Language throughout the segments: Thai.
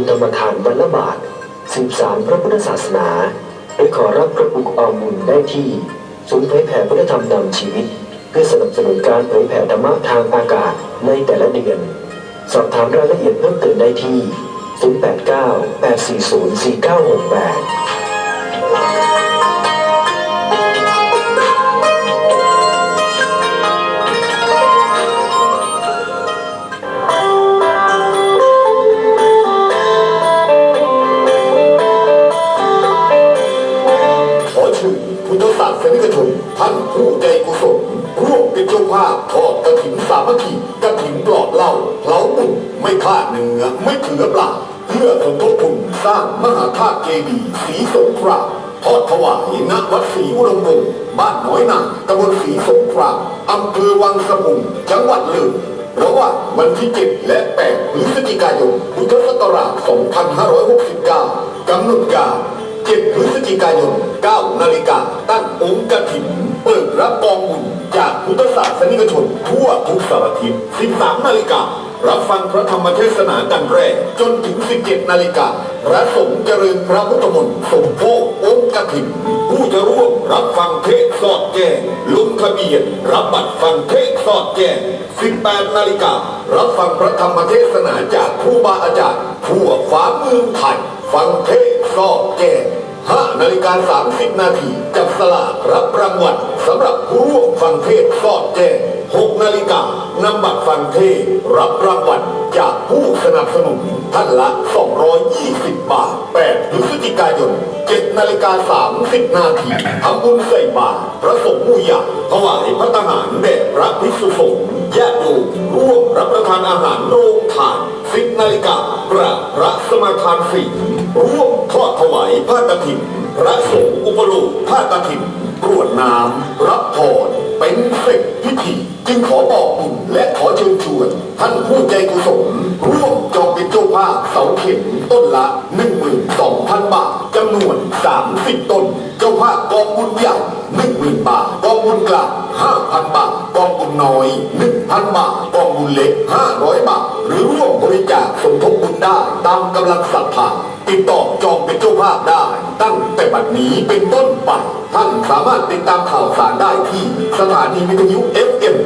ธรรมทานวันละบาทสืบสานพระพุทธศาสนาโดยขอรับกระปุกออมบุญได้ที่ศูนย์เผยแผ่พุทธธรรมนำชีวิตเพื่อสนับสนุนการเผยแผ่ธรรมะทางอากาศในแต่ละเดือนสอบถามรายละเอียดเพิ่มเติมได้ที่089 840 4968ศนิกชนท่านผู้ใจกุศลร่วมเป็นเจ้าภาพทอดกฐินสามัคคีกฐินปลอดเหล้าเผาบุญไม่ฆ่าเนื้อไม่ถือปลาเพื่อสมทบทุนสร้างมหาธาตุเจดีย์ศรีสงครามทอดถวายณวัดศรีอุดมวงศ์บ้านน้อยนาตำบลศรีสงครามอำเภอวังสะพุงจังหวัดเลยระหว่างวันที่ 7 และ 8 พฤศจิกายน พุทธศักราช 2569 กำหนดการ7 พฤศจิกายน 9 นาฬิกาตั้งองค์กฐินเปิดรับกองบุญจากพุทธศาสนิกชนทั่วทุกสารทิศ 13 นาฬิการัฟังพระธรรมเทศนากันแรกจนถึง 17 นาฬิกาพระสงฆ์เจริญพระพุทธมนต์สมโภชองค์กฐินผู้จะร่วมรับฟังเทศสอดแจ้งลงทะเบียนรับบัตรฟังเทศสอดแจ้ง 18 นาฬิการัฟังพระธรรมเทศนาจากครูบาอาจารย์ทั่วฟ้าเมืองไทยฟังเทศสอดแจ้ง5 นาฬิกา 30 นาทีจับสลากรับรางวัลสำหรับผู้ร่วมฟังเทศสอดแจ้ง6 นาฬิกานำบัตรฟังเทศรับรางวัลจากผู้สนับสนุนท่านละ220 บาท8 พฤศจิกายน 7 นาฬิกา 30 นาทีทำบุญใส่บาตรพระสงฆ์ผู้ใหญ่ถวายพระทหารแด่พระภิกษุสงฆ์ญาติโยมร่วมรับประทานอาหารโรงทาน10 นาฬิกากราบพระสมาทานศีลร่วมทอดถวายผ้ากฐินพระสงฆ์อุปโลกผ้ากฐินกรวดน้ำรับพรเป็นเสร็จพิธีจึงขอบอกบุญและขอเชิญชวนท่านผู้ใจกุศลร่วมจองเป็นเจ้าภาพเสาเข็มต้นละ 12,000 บาทจำนวน30 ต้นเจ้าภาพกองบุญใหญ่ 10,000 บาทกองบุญกลาง 5,000 บาทกองบุญน้อย 1,000 บาทกองบุญเล็ก 500 บาทหรือร่วมบริจาคสมทบบุญได้ตามกำลังศรัทธาติดต่อจองเป็นเจ้าภาพได้ตั้งแต่บัดนี้เป็นต้นไปท่านสามารถติดตามข่าวสารได้ที่สถานีวิทยุ FM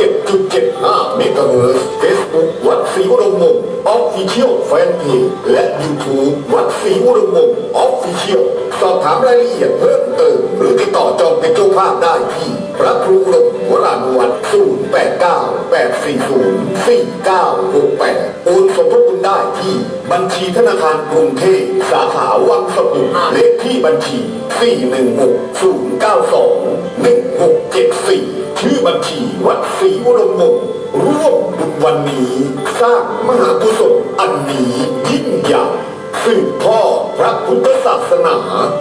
101.75 เมกะเฮิรตซ์ Facebook วัดศรีอุดมวงศ์ Official Fanpage และ YouTube วัดศรีอุดมวงศ์ Official สอบถามรายละเอียดเพิ่มเติมหรือติดต่อจองเป็นเจ้าภาพได้ที่พระครูอุดมวรานุวัฒน์089 840 4968โอนสมทบทุนได้ที่บัญชีธนาคารกรุงเทพสาขาวังสะพุงเลขที่บัญชี 416-092-1674 ชื่อบัญชีวัดศรีอุดมวงศ์ร่วมบุญวันนี้สร้างมหากุศลอันนี้ยิ่งใหญ่สืบทอดพระพุทธศาสนา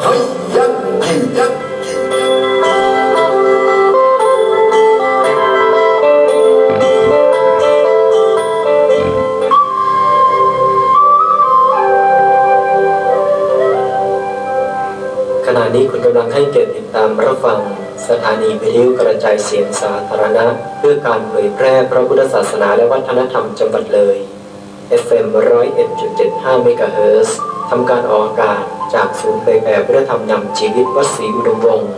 ให้ยั่งยืนขณะนี้คุณกำลังให้เกียรติติดตามรับฟังสถานีวิทยุกระจายเสียงสาธารณะเพื่อการเผยแพร่พระพุทธศาสนาและวัฒนธรรมจังหวัดเลย FM 101.75 เมกะเฮิรตซ์ทำการออกอากาศจากศูนย์เผยแผ่พุทธธรรมนำชีวิตวัดศรีอุดมวงศ์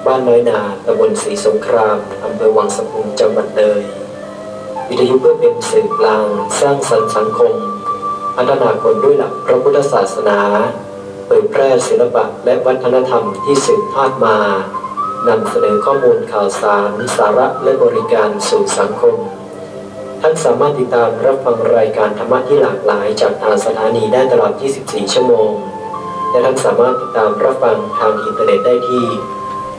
บ้านน้อยนาตำบลศรีสงครามอำเภอวังสะพุงจังหวัดเลยวิทยุเพื่อเป็นสื่อกลางสร้างสรรค์สังคมพัฒนาคนด้วยหลักพระพุทธศาสนาเผยแพร่ศิลปะและวัฒนธรรมที่สืบทอดมานำเสนอข้อมูลข่าวสารสาระและบริการสู่สังคมท่านสามารถติดตามรับฟังรายการธรรมะที่หลากหลายจากทางสถานีได้ตลอด 24 ชั่วโมงและท่านสามารถติดตามรับฟังทางอินเทอร์เน็ตได้ที่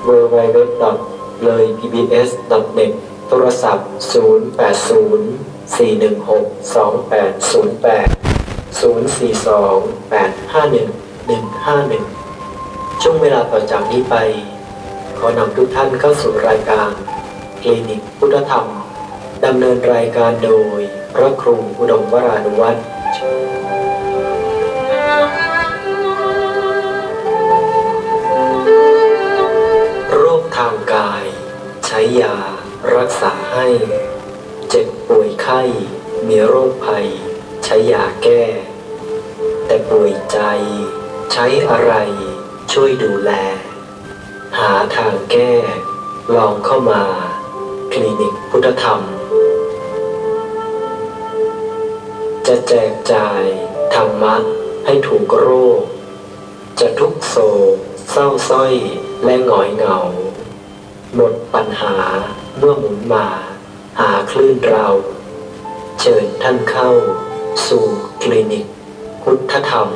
www.leipbs.net โทรศัพท์ 080-416-2808-042-851-151 ช่วงเวลาต่อจากนี้ไปขอนำทุกท่านเข้าสู่รายการคลินิกพุทธธรรมดำเนินรายการโดยพระครูอุดมวรานุวัฒน์โรคทางกายใช้ยารักษาให้เจ็บป่วยไข้มีโรคภัยใช้ยาแก้ อะไรช่วยดูแล หาทางแก้ลองเข้ามาคลินิกพุทธธรรม จะแจกจ่ายธรรมะให้ถูกโรค จะทุกโศกเศร้าส้อยและหงอยเหงา หมดปัญหาเมื่อหมุนมาหาคลื่นเรา เชิญท่านเข้าสู่คลินิกพุทธธรรม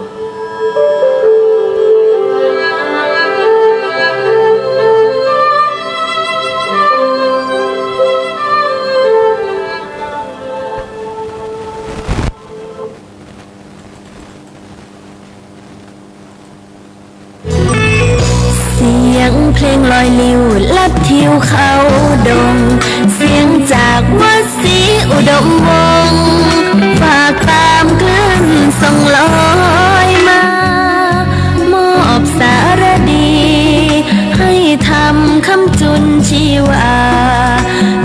เสียงเพลงลอยลิวลัดทิวเขาดง เสียงจากวัดศรีอุดมวงศ์ฝากตามคลื่นส่งลอยมา มอบสารดี ให้ทำคำจุนชีวา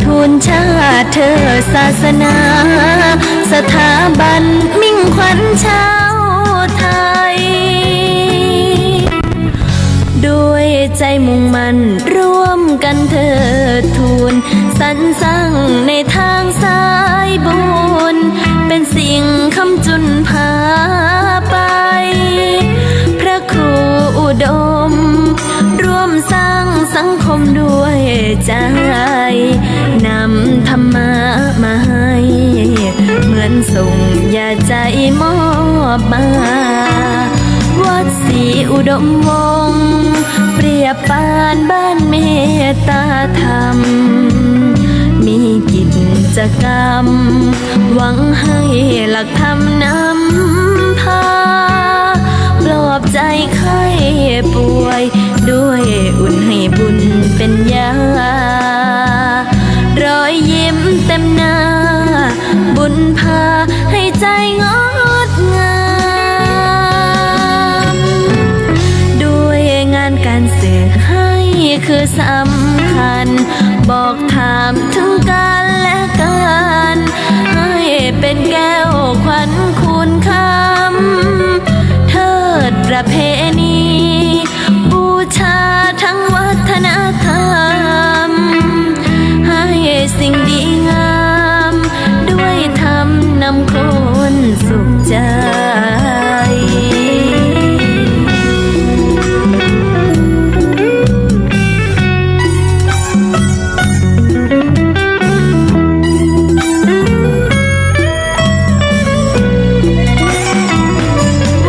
ทูลชาติเธอศาสนา สถาบันมิ่งขวัญชาวไทย ด้วยใจมุ่งมั่นร่วมกันเถิดทูลสรรสร้างในทางสายบุญเป็นสิ่งคำจุนพาไป พระครูอุดม ร่วมสร้างสังคมด้วยใจนำธรรมะมาให้เหมือนส่งยาใจมอบมา วัดศรีอุดมวงศ์เปรียบปานบ้านเมตตาธรรม มีกิจกรรม หวังให้หลักธรรมนำพา ปลอบใจไข้ป่วย ด้วยอุ่นให้บุญเป็นยารอยยิ้มเต็มหน้า บุญพาให้ใจงดงามด้วยงานการสื่อให้คือสำคัญ บอกถามถึงกันและกันให้เป็นแก้วขวัญคุณคำเทิดประเพณีบูชาทั้งวัฒนธรรม ให้สิ่งดีงามด้วยธรรมนำคนสุขใจ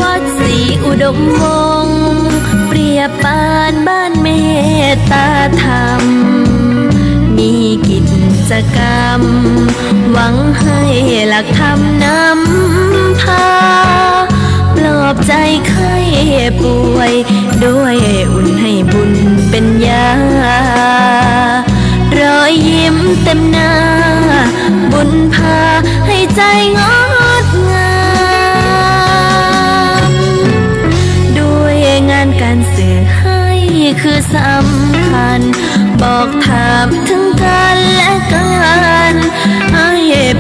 วัดศรีอุดมวงศ์เปรียบปานบ้านเมตตาธรรม มีกิจกรรม หวังให้หลักธรรมนำพา ปลอบใจไข้ป่วย ด้วยอุ่นให้บุญเป็นยารอยยิ้มเต็มหน้า บุญพาให้ใจงดงามด้วยงานการสื่อให้คือสำคัญ บอกถามถึงกันและกันให้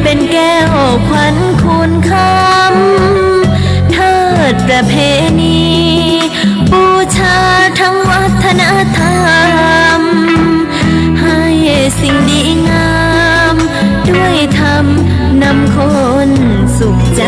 เป็นแก้วขวัญคุณคำเทิดประเพณีบูชาทั้งวัฒนธรรม ให้สิ่งดีงามด้วยธรรมนำคนสุขใจ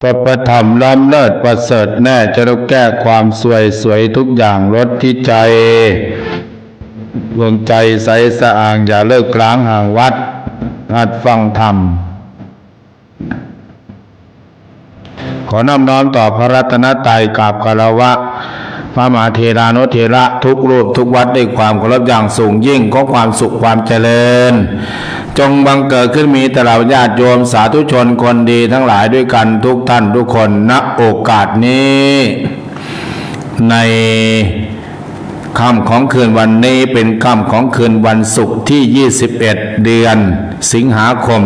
ประธรรมล้ำเลิศประเสริฐแน่จะต้องแก้ความสวยทุกอย่างลดที่ใจดวงใจใสสะอาดอย่าเลิกล้างห่างวัดหัดฟังธรรมขอน้อมต่อพระรัตนตรัยกราบคารวะพระมหาเถรานุเถระทุกรูปทุกวัดด้วยความเคารพอย่างสูงยิ่งขอความสุขความเจริญจงบังเกิดขึ้นมีแต่เราญาติโยมสาธุชนคนดีทั้งหลายด้วยกันทุกท่านทุกคนณโอกาสนี้ในค่ำของคืนวันนี้เป็นค่ำของคืนวันศุกร์ที่21เดือนสิงหาคม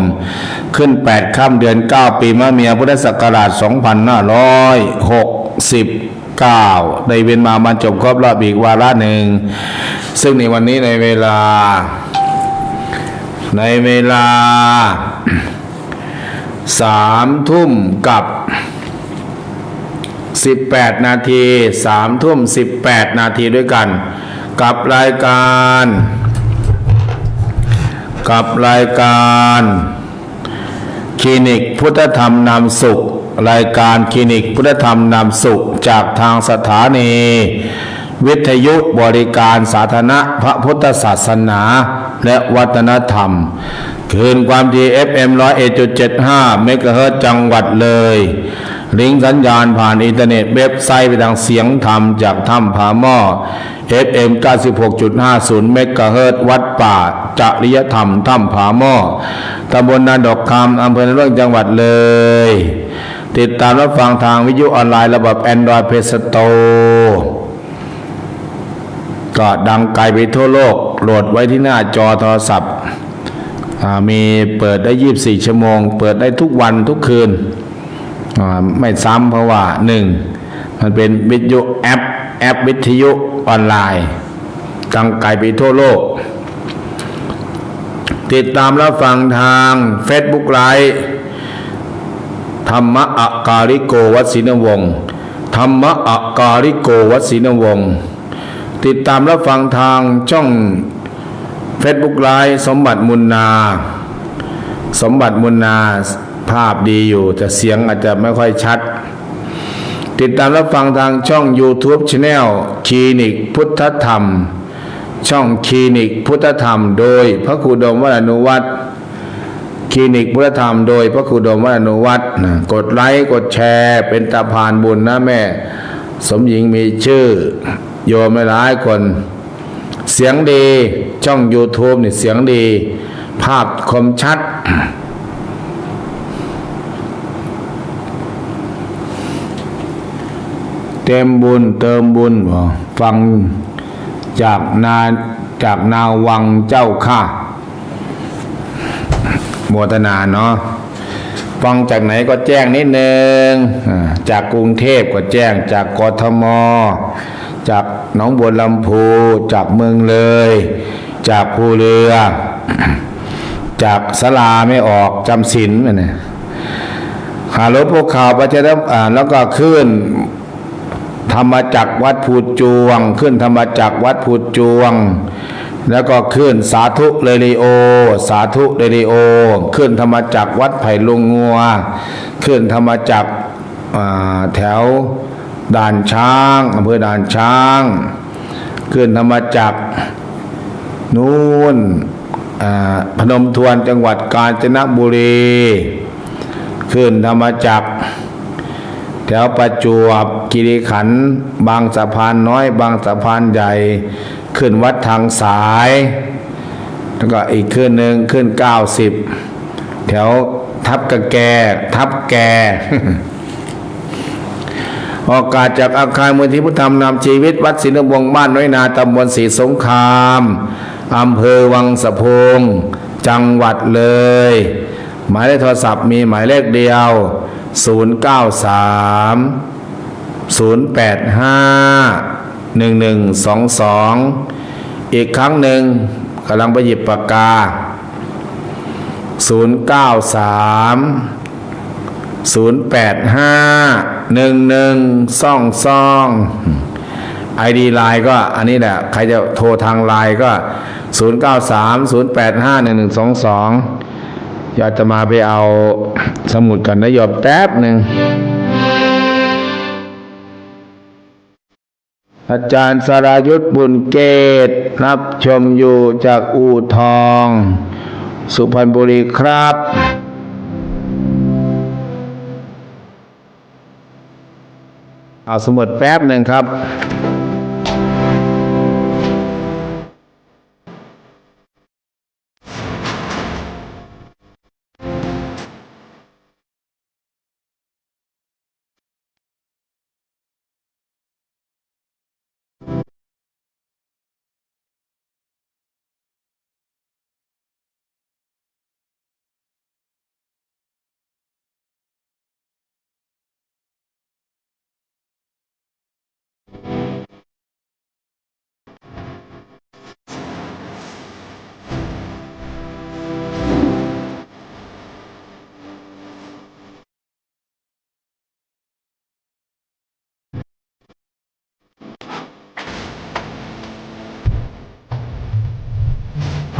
ขึ้น8ค่ำเดือน9ปีมะเมียพุทธศักราช2569ได้เว้นมาบรรจบครบรอบอีกวาระหนึ่งซึ่งในวันนี้ในเวลา3 ทุ่มกับ18 นาที3 ทุ่ม18 นาทีด้วยกันกับรายการคลินิกพุทธธรรมนำสุขรายการคลินิกพุทธธรรมนำสุขจากทางสถานีวิทยุบริการสาธารณะพระพุทธศาสนาและวัฒนธรรมคืนความถี่ FM 101.75 เมกะเฮิรตซ์จังหวัดเลยลิงก์สัญญาณผ่านอินเทอร์เน็ตเว็บไซต์ไปทางเสียงธรรมจากถ้ำผาหม้อ FM 96.50 เมกะเฮิรตซ์วัดป่าจริยธรรมถ้ำผาหม้อตำบลนาดอกคำอำเภอนาเรื่องจังหวัดเลยติดตามรับฟังทางวิทยุออนไลน์ระบบ Android Play Store ก็ดังไกลไปทั่วโลกโหลดไว้ที่หน้าจอโทรศัพท์มีเปิดได้24ชั่วโมงเปิดได้ทุกวันทุกคืนไม่ซ้ำเพราะว่ามันเป็นวิทยุแอปวิทยุออนไลน์ดังไกลไปทั่วโลกติดตามรับฟังทาง Facebook Live ธรรมะอาการิโกวัดศรีนวงศ์ธรรมะอาการิโกวัดศรีนวงศ์ติดตามรับฟังทางช่อง Facebook Live สมบัติมุนนาภาพดีอยู่แต่เสียงอาจจะไม่ค่อยชัดติดตามรับฟังทางช่อง YouTube Channel คลินิกพุทธธรรมช่องคลินิกพุทธธรรมโดยพระครูดมวรานุวัฒน์คลินิกพุทธธรรมโดยพระครูดมวรานุวัฒน์กดไลค์กดแชร์เป็นตาพานบุญนะแม่สมหญิงมีชื่อโยมหลายคนเสียงดีช่อง YouTube นี่เสียงดีภาพคมชัดเต็มบุญเติมบุญฟังจากนาวังเจ้าข้าโมทนาเนาะฟังจากไหนก็แจ้งนิดนึงจากกรุงเทพก็แจ้งจากกทมจากหนองบัวลำพูจากเมืองเลยจากภูเรือจากสลาไม่ออกจำศีลเนี่ยหารถพวกข่าวประชาธิปไตยแล้วก็ขึ้นธรรมจักรวัดภูจวงขึ้นธรรมจักรวัดภูจวงแล้วก็ขึ้นสาธุเรดิโอขึ้นธรรมจักรวัดไผ่ลุงงัวขึ้นธรรมจักรแถวด่านช้างอำเภอด่านช้างขึ้นธรรมจักรนู่นพนมทวนจังหวัดกาญจนบุรีขึ้นธรรมจักรแถวประจวบคีรีขันธ์บางสะพานน้อยบางสะพานใหญ่ขึ้นวัดทางสายแล้วก็อีกขึ้นหนึ่งขึ้น90แถวทับแก ออกาศจากอาคารมูลที่พุทธธรรมนำชีวิตวัดศรีนวงศ์บ้านน้อยนาตำบลศรีสงครามอำเภอวังสะพุงจังหวัดเลยหมายเลขโทรศัพท์มีหมายเลขเดียว093 085 1122อีกครั้งหนึ่งกำลังไปหยิบปากกา093 085 1122 ID ไลน์ก็อันนี้แหละใครจะโทรทางไลน์ก็093 085 1122อยากจะมาไปเอาสมุดกันนะโยมแป๊บหนึ่ง อาจารย์สรายุทธบุญเกตรับชมอยู่จากอู่ทอง สุพรรณบุรีครับเอาสมุดแป๊บหนึ่งครับ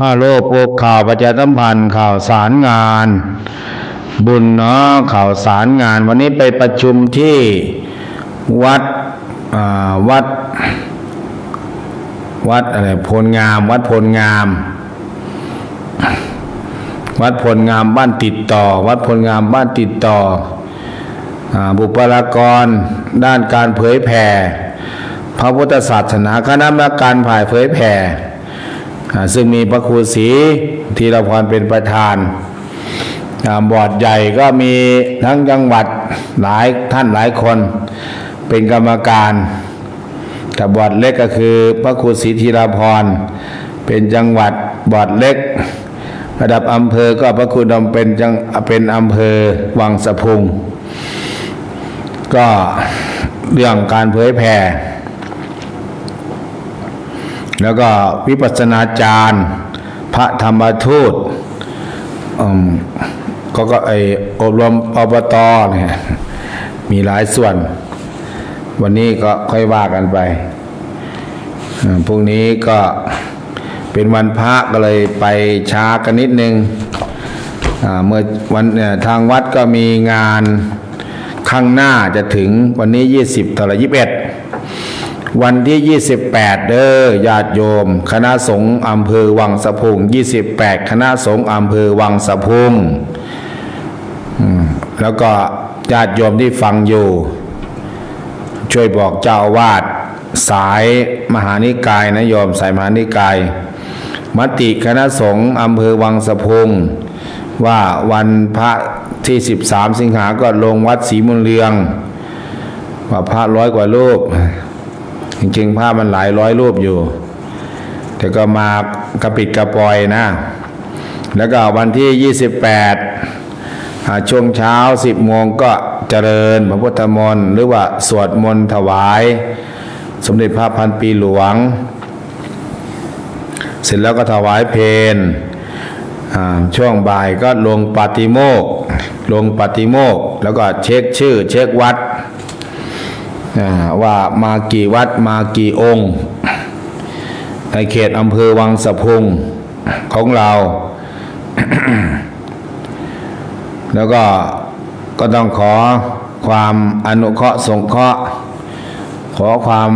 ฮัลโหลโปกข่าวประชาสัมพันธ์ข่าวสารงาน บุญเนาะข่าวสารงานวันนี้ไปประชุมที่วัดอะไรโพลงามวัดโพลงามบ้านติดต่อวัดโพลงามบ้านติดต่อบุคลากรด้านการเผยแผ่พระพุทธศาสนาคณะกรรมการฝ่ายเผยแผ่ซึ่งมีพระครูศรีธีรพรเป็นประธานบอร์ดใหญ่ก็มีทั้งจังหวัดหลายท่านหลายคนเป็นกรรมการแต่บอร์ดเล็กก็คือพระครูศรีธีรพรเป็นจังหวัดบอร์ดเล็กระดับอำเภอก็พระครูดำเป็นอำเภอวังสะพุงก็เรื่องการเผยแผ่แล้วก็วิปัสสนาจารย์พระธรรมทูตก็อบรมอบตเนี่ยมีหลายส่วนวันนี้ก็ค่อยว่ากันไปพรุ่งนี้ก็เป็นวันพระก็เลยไปช้ากันนิดนึงเมื่อวันทางวัดก็มีงานข้างหน้าจะถึงวันนี้20ต่อ21วันที่28เด้อญาติโยมคณะสงฆ์อำเภอวังสะพุง28คณะสงฆ์อำเภอวังสะพุงแล้วก็ญาติโยมที่ฟังอยู่ช่วยบอกเจ้าอาวาสสายมหานิกายนะโยมสายมหานิกายมติคณะสงฆ์อำเภอวังสะพุงว่าวันพระที่13สิงหาก็ลงวัดศรีมุนเรืองว่าพระ100กว่ารูปจริงๆภาพมันหลายร้อยรูปอยู่แต่ก็มากระปิดกระปอยนะแล้วก็วันที่28ช่วงเช้า10โมงก็เจริญพระพุทธมนต์หรือว่าสวดมนต์ถวายสมเด็จพระพันปีหลวงเสร็จแล้วก็ถวายเพลช่วงบ่ายก็ลงปาฏิโมกข์แล้วก็เช็คชื่อเช็ควัดว่ามากี่วัดมากี่องค์ในเขตอำเภอวังสะพุงของเรา แล้วก็ต้องขอความอนุเคราะห์สงเคราะห์ขอความ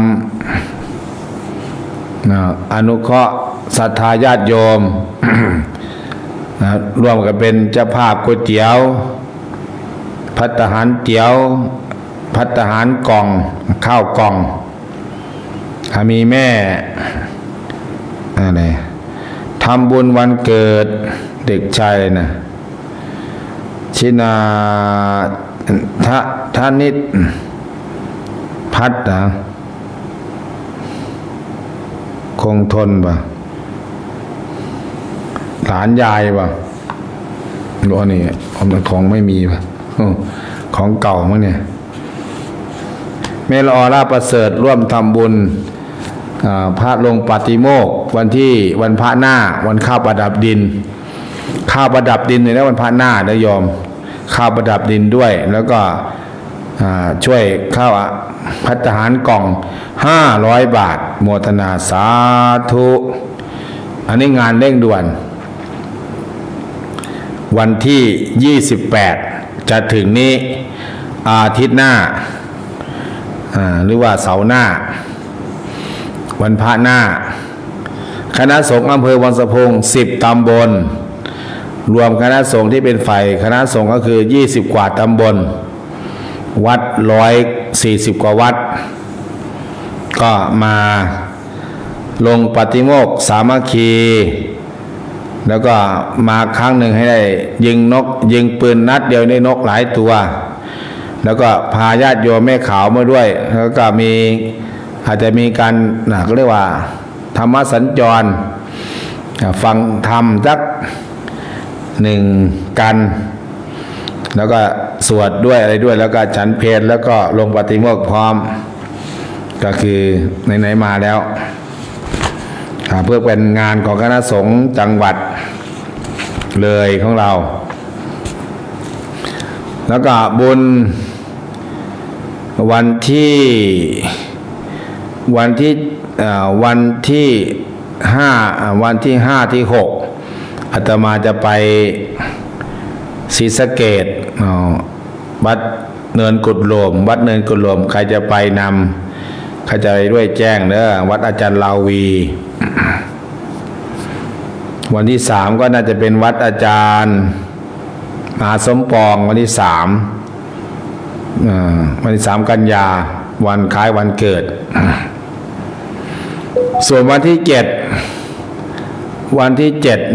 อนุเคราะห์ศรัทธาญาติโยม ร่วมกันเป็นเจ้าภาพก๋วยเตี๋ยวภัตตาหารเตี๋ยวภัตตาหารกล่องข้าวกล่องมีแม่อะไรทำบุญวันเกิดเด็กชายนะชินาทานิดพัดนะคงทนป่ะหลานยายป่ะรู้นี่ของไม่มีป่ะของเก่ามั้งเนี่ยเมลอราประเสริฐร่วมทำบุญพระลงปาฏิโมกข์วันพระหน้าวันข้าวประดับดินเลยนะวันพระหน้าได้ยอมข้าวประดับดินด้วยแล้วก็ช่วยข้าวภัตตาหารกล่อง500 บาทโมทนาสาธุอันนี้งานเร่งด่วนวันที่28จะถึงนี้อาทิตย์หน้าหรือว่าเสาร์หน้า วันพระหน้าคณะสงฆ์อำเภอวังสะพุง10 ตำบลรวมคณะสงฆ์ที่เป็นฝ่ายคณะสงฆ์ก็คือ20 กว่าตำบลวัด140 กว่าวัดก็มาลงปฏิโมกข์สามัคคีแล้วก็มาครั้งหนึ่งให้ได้ยิงปืนนัดเดียวได้นกหลายตัวแล้วก็พาญาติโยมแม่ขาวมาด้วยแล้วก็อาจจะมีการก็เรียกว่าธรรมสัญจรฟังธรรมสัก1 กันแล้วก็สวดด้วยอะไรด้วยแล้วก็ฉันเพลแล้วก็ลงปฏิโมกข์พร้อมก็คือไหนๆมาแล้วเพื่อเป็นงานของคณะสงฆ์จังหวัดเลยของเราแล้วก็บุญวันที่5วันที่6อาตมาจะไปศรีสะเกษวัดเนินกุดโลมใครจะไปนำใครจะไปด้วยแจ้งเด้อวัดอาจารย์ลาวีวันที่3ก็น่าจะเป็นวัดอาจารย์มหาสมปองวันที่3กันยาวันคล้ายวันเกิดส่วนวันที่7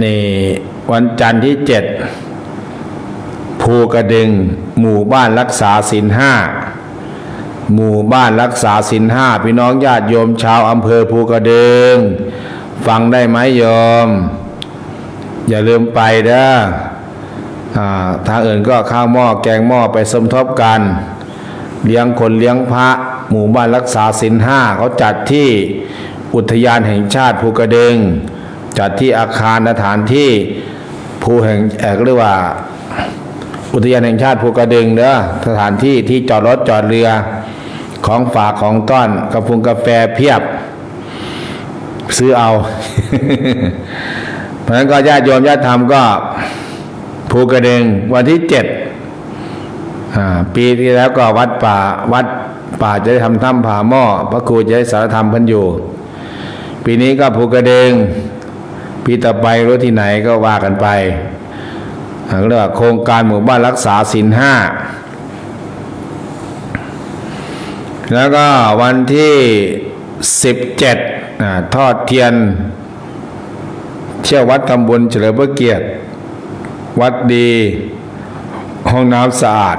นี่วันจันทร์ที่7ภูกระดึงหมู่บ้านรักษาศีล 5หมู่บ้านรักษาศีล 5พี่น้องญาติโยมชาวอำเภอภูกระดึงฟังได้ไหมโยมอย่าลืมไปเด้อทางอื่นก็ข้าวหม้อแกงหม้อไปสมทบกันเลี้ยงคนเลี้ยงพระหมู่บ้านรักษาศีล 5เขาจัดที่อุทยานแห่งชาติภูกระดึงจัดที่อาคารสถานที่ภูแห่งเรียกว่าอุทยานแห่งชาติภูกระดึงเด้อสถานที่ที่จอดรถจอดเรือของฝากของต้อนกาแฟเพียบซื้อเอา เพราะฉะนั้นก็ญาติโยมญาติธรรมก็ภูกระดึงวันที่7ปีที่แล้วก็วัดป่าจะได้ทำถ้ำผาหม้อพระครูจะได้สารธรรมพันอยู่ปีนี้ก็ภูกระดึงปีต่อไปรู้ที่ไหนก็ว่ากันไปเรียกว่าโครงการหมู่บ้านรักษาศีล 5แล้วก็วันที่17ทอดเทียนเที่ยววัดทำบุญเฉลิมพระเกียรติวัดดีห้องน้ำสะอาด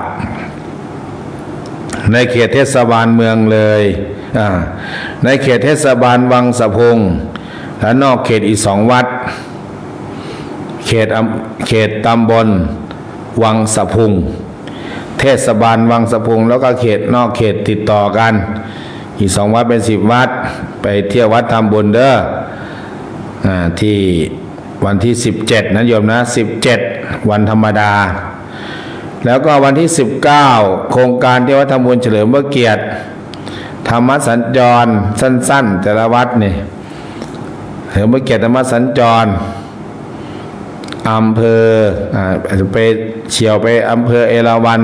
ในเขตเทศบาลเมืองเลยในเขตเทศบาลวังสะพุงและนอกเขตอีก2 วัดเขตตำบลวังสะพุงเทศบาลวังสะพุงแล้วก็เขตนอกเขตติดต่อกันอีก2 วัดเป็น10 วัดไปเที่ยววัดทำบุญเด้อที่วันที่17นะโยมนะ17วันธรรมดาแล้วก็วันที่19โครงการที่วัดทำบุญเฉลิมพระเกียรติธรรมสัญจรสั้นๆแต่ละวัดนี่เฉลิมพระเกียรติธรรมสัญจรอำเภอไปเฉียวไปอำเภอเอราวัณ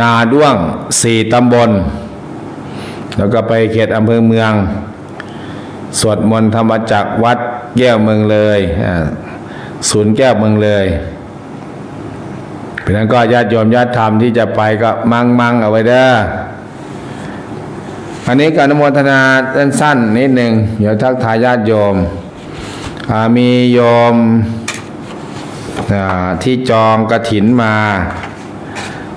นาด้วง4 ตำบลแล้วก็ไปเขตอำเภอเมืองสวดมนต์ธรรมจักรวัดแก้วเมืองเลยศูนย์แก้วเมืองเลยเพราะนั้นก็ญาติโยมญาติธรรมที่จะไปก็มั่งเอาไว้เด้ออันนี้ก็อนุโมทนาสั้นๆนิดหนึ่งเดี๋ยวทักทายญาติโยมมีโยมที่จองกฐินมา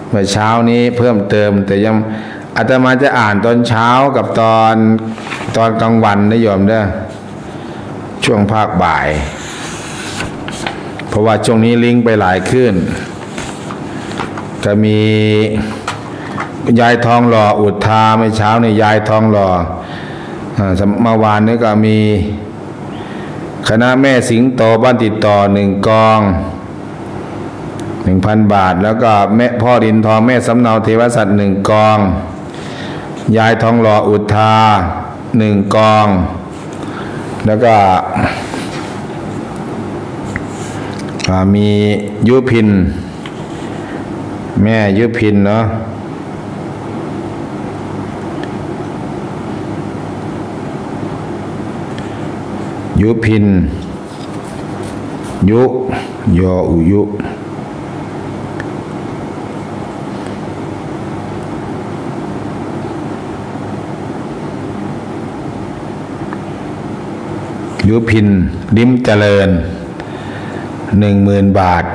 เมื่อเช้านี้เพิ่มเติมแต่ยังอาตมาจะอ่านตอนเช้ากับตอนกลางวันนะโยมเด้อช่วงภาคบ่ายเพราะว่าช่วงนี้ลิงก์ไปหลายขึ้นจะมียายทองหล่ออุทาเมื่อเช้าในยายทองหล่อเมื่อวานนี้ก็มีคณะแม่สิงโตบ้านติดต่อ1 กอง 1,000 บาทแล้วก็แม่พ่อดินทองแม่สำเนาเทวสัตว์1 กองยายทองหล่ออุทา1 กองแล้วก็มียุพินแม่ยุพินเนาะ ยุพินยุยออุยุยุพินลิ้มเจริญ10,000 บาท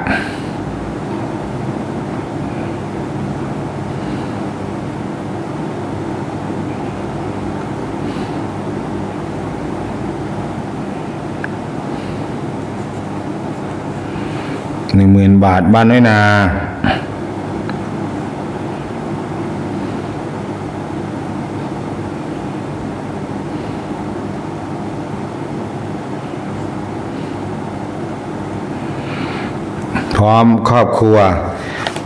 10,000 บาทบ้านน้อยนาพร้อมครอบครัว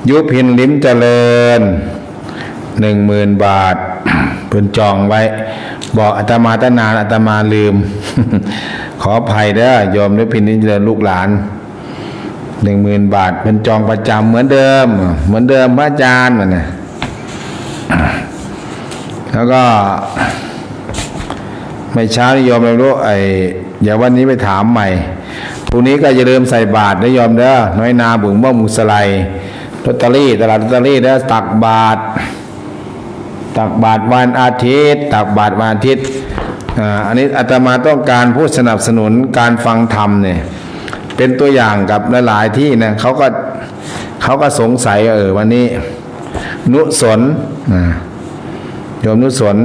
ยุพินลิ้มเจริญ10,000 บาทเพิ่นจองไว้บอกอาตมาตั้งนานอาตมาลืม ขออภัยเด้อโยมยุพินลิ้มเจริญลูกหลาน10,000 บาทเป็นจองประจำเหมือนเดิมพระอาจารย์นะแล้วก็ไม่เช้านิยมไม่รู้อย่าวันนี้ไปถามใหม่พรุ่งนี้ก็อย่าลืมใส่บาตรนะโยมเด้อน้อยนาบุ๋งบ่มุสไลลอตเตอรี่ตลาดลอตเตอรี่เด้อตักบาตรวันอาทิตย์อันนี้อาตมาต้องการผู้สนับสนุนการฟังธรรมเนี่ยเป็นตัวอย่างกับหลายๆที่นะเขาก็สงสัยวันนี้นุสนโยมนุสน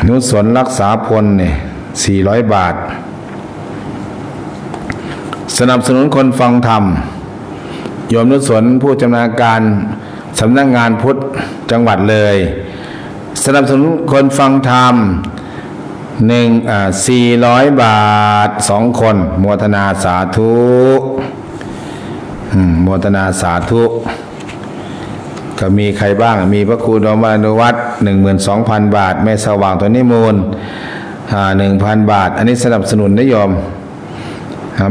นุสนรักษาพลเนี่ย400 บาทสนับสนุนคนฟังธรรมโยมนุสนผู้ชำนาญการสำนักงานพุทธจังหวัดเลยสนับสนุนคนฟังธรรม400 บาท2 คนโมทนาสาธุโมทนาสาธุก็มีใครบ้างมีพระครูดมอนุวัตร 12,000 บาทแม่สว่างตัวนิมูล1,000 บาทอันนี้สนับสนุนนิยม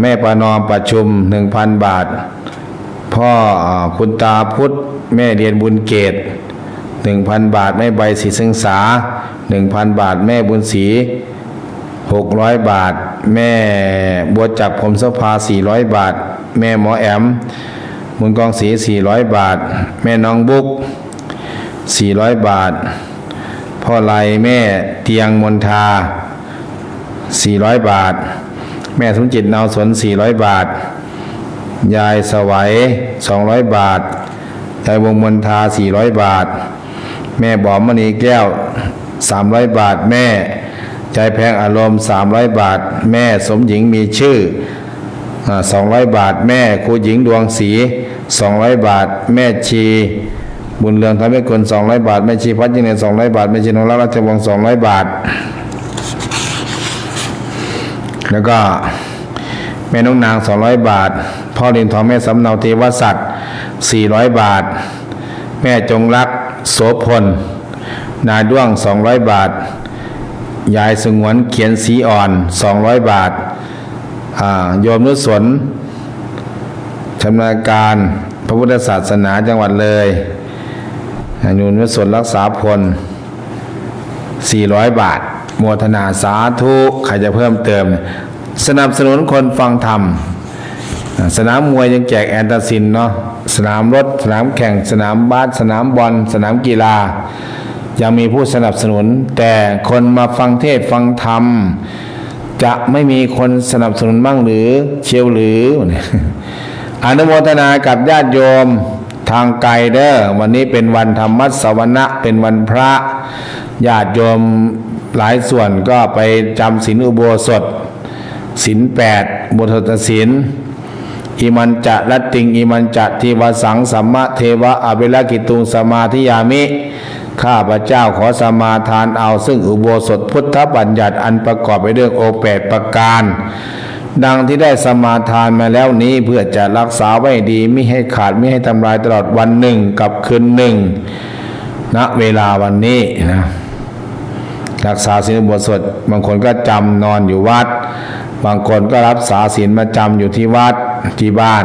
แม่ประนอมประชุม 1,000 บาทพ่อคุณตาพุทธแม่เรียนบุญเกต 1,000 บาทแม่ใบศรีศึกษา 1,000 บาทแม่บุญศรี600 บาทแม่บัวจักรพรหมโสภา400 บาทแม่หมอแอมบุญกองศรี400 บาทแม่น้องบุ๊ก400 บาทพ่อไลแม่เตียงมนทา400 บาทแม่สมจิตนาวสน400 บาทยายสวัย200 บาทยายวงมนทา400 บาทแม่บอมมณีแก้ว300 บาทแม่ใจแพงอารมณ์300 บาทแม่สมหญิงมีชื่อ200 บาทแม่ครูหญิงดวงศรี200 บาทแม่ชีบุญเรืองทำให้คน200 บาทแม่ชีพัฒน์ยิ่งเน200 บาทแม่ชีนงรักราชวงศ์200 บาทแล้วก็แม่น้องนาง200 บาทพ่อลินทองแม่สำเนาเทวสัตว์400 บาทแม่จงรักโสพลนาด้วง200 บาทยายสงวนเขียนสีอ่อน200 บาทโยมนุสนชำนาญการพระพุทธศาสนาจังหวัดเลยโยมนุสนรักษาพล400 บาทโมทนาสาธุใครจะเพิ่มเติมสนับสนุนคนฟังธรรมสนามมวยยังแจกแอนตาซินเนาะสนามรถสนามแข่งสนามบาสสนามบอลสนามกีฬายังมีผู้สนับสนุนแต่คนมาฟังเทศฟังธรรมจะไม่มีคนสนับสนุนบ้างหรือเชียวหรืออนุโมทนากับญาติโยมทางไกลเด้อวันนี้เป็นวันธรรมสวนะเป็นวันพระญาติโยมหลายส่วนก็ไปจำศีลอุโบสถศีล8บุตรศีลอิมันจะรัตติงอิมันจะทิวสังสัมมะเทวะอเวลกิตุงสมาธิยามิข้าพเจ้าขอสมาทานเอาซึ่งอุโบสถพุทธบัญญัติอันประกอบไปด้วยโอ8ประการดังที่ได้สมาทานมาแล้วนี้เพื่อจะรักษาไว้ดีไม่ให้ขาดไม่ให้ทำลายตลอดวันหนึ่งกับคืนหนึ่งณเวลาวันนี้นะ รักษาศีลอุโบสถบางคนก็จำนอนอยู่วัดบางคนก็รับษาศีลมาจำอยู่ที่วัดที่บ้าน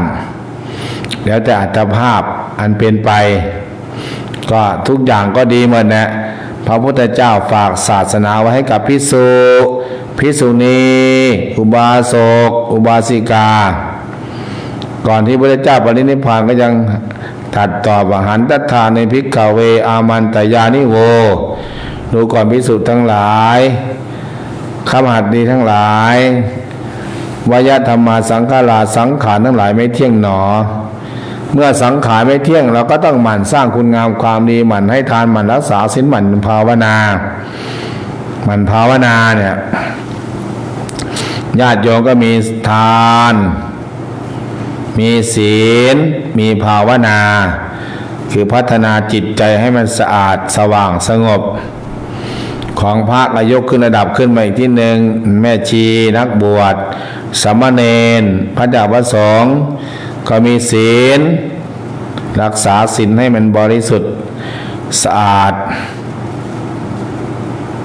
แล้วแต่อัตภาพอันเป็นไปก็ทุกอย่างก็ดีหมดนะพระพุทธเจ้าฝากศาสนาไว้ให้กับภิกษุณีอุบาสกอุบาสิกาก่อนที่พระพุทธเจ้าปรินิพพานก็ยังตรัสตอบว่าหันตถาในภิกขเวอามันตยานิโวดูก่อนภิกษุทั้งหลายคำหัดดีทั้งหลายวายธรรมาสังขาราสังขารทั้งหลายไม่เที่ยงหนอเมื่อสังขารไม่เที่ยงเราก็ต้องหมั่นสร้างคุณงามความดีหมั่นให้ทานหมั่นรักษาศีลหมั่นภาวนาเนี่ยญาติโยมก็มีทานมีศีลมีภาวนาคือพัฒนาจิตใจให้มันสะอาดสว่างสงบของพระก็ยกขึ้นระดับขึ้นมาอีกที่หนึ่งแม่ชีนักบวชสามเณรพระเจ้าพระสงฆ์ก็มีศีลรักษาศีลให้มันบริสุทธิ์สะอาด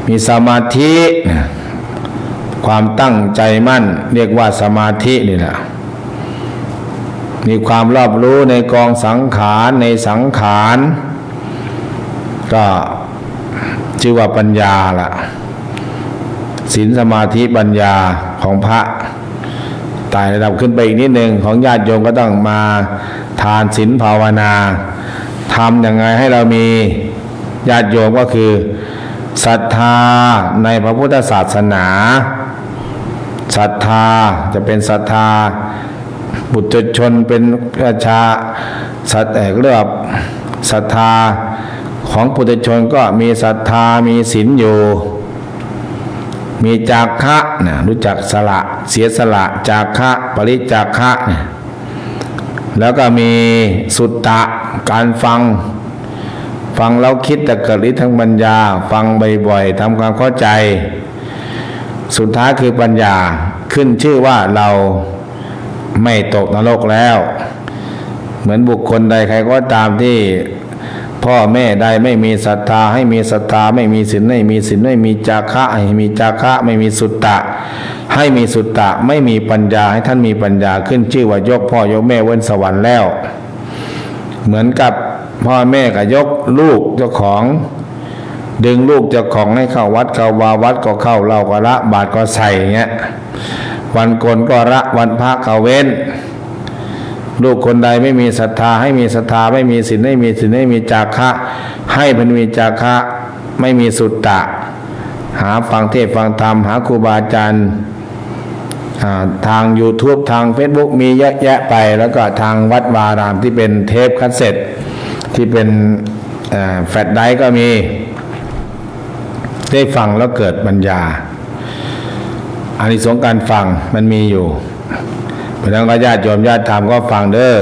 มีสมาธิความตั้งใจมั่นเรียกว่าสมาธินี่แหละมีความรอบรู้ในกองสังขารในสังขารก็ชื่อว่าปัญญาล่ะศีลสมาธิปัญญาของพระไต่ระดับขึ้นไปอีกนิดหนึ่งของญาติโยมก็ต้องมาทานศีลภาวนาทำยังไงให้เรามีญาติโยมก็คือศรัทธาในพระพุทธศาสนาศรัทธาจะเป็นศรัทธาบุตรชนเป็นประชาสัตว์เรียกว่าศรัทธาของปุถุชนก็มีศรัทธามีศีลอยู่มีจาคะนะรู้จักสละเสียสละจาคะปริจาคะเนี่ยแล้วก็มีสุตตะการฟังแล้วคิดแต่เกิดฤทธิ์ทั้งปัญญาฟังบ่อยๆทำความเข้าใจสุดท้ายคือปัญญาขึ้นชื่อว่าเราไม่ตกนรกแล้วเหมือนบุคคลใดใครก็ตามที่พ่อแม่ใดไม่มีศรัทธาให้มีศรัทธาไม่มีศีลให้มีศีลไม่มีจาคะให้มีจาคะไม่มีสุตตะให้มีสุตตะไม่มีปัญญาให้ท่านมีปัญญาขึ้นชื่อว่ายกพ่อยกแม่เว้นสวรรค์แล้วเหมือนกับพ่อแม่ก็ยกลูกเจ้าของดึงลูกเจ้าของให้เข้าวัดเข้าวาวัดก็เข้าเราก็ละบาตรก็ใส่เงี้ยวันโกนก็ละวันพระก็เว้นลูกคนใดไม่มีศรัทธาให้มีศรัทธาไม่มีศีลให้มีศีลให้มีจาคะให้เป็นมีจาคะไม่มีสุตตะหาฟังเทศฟังธรรมหาครูบาอาจารย์ทาง YouTube ทาง Facebook มีเยอะแยะไปแล้วก็ทางวัดวารามที่เป็นเทปคัสเซ็ตที่เป็นแฟลชไดรฟ์ก็มีได้ฟังแล้วเกิดปัญญาอานิสงส์การฟังมันมีอยู่เพราะฉะนั้นก็ญาติโยมญาติธรรมก็ฟังเด้อ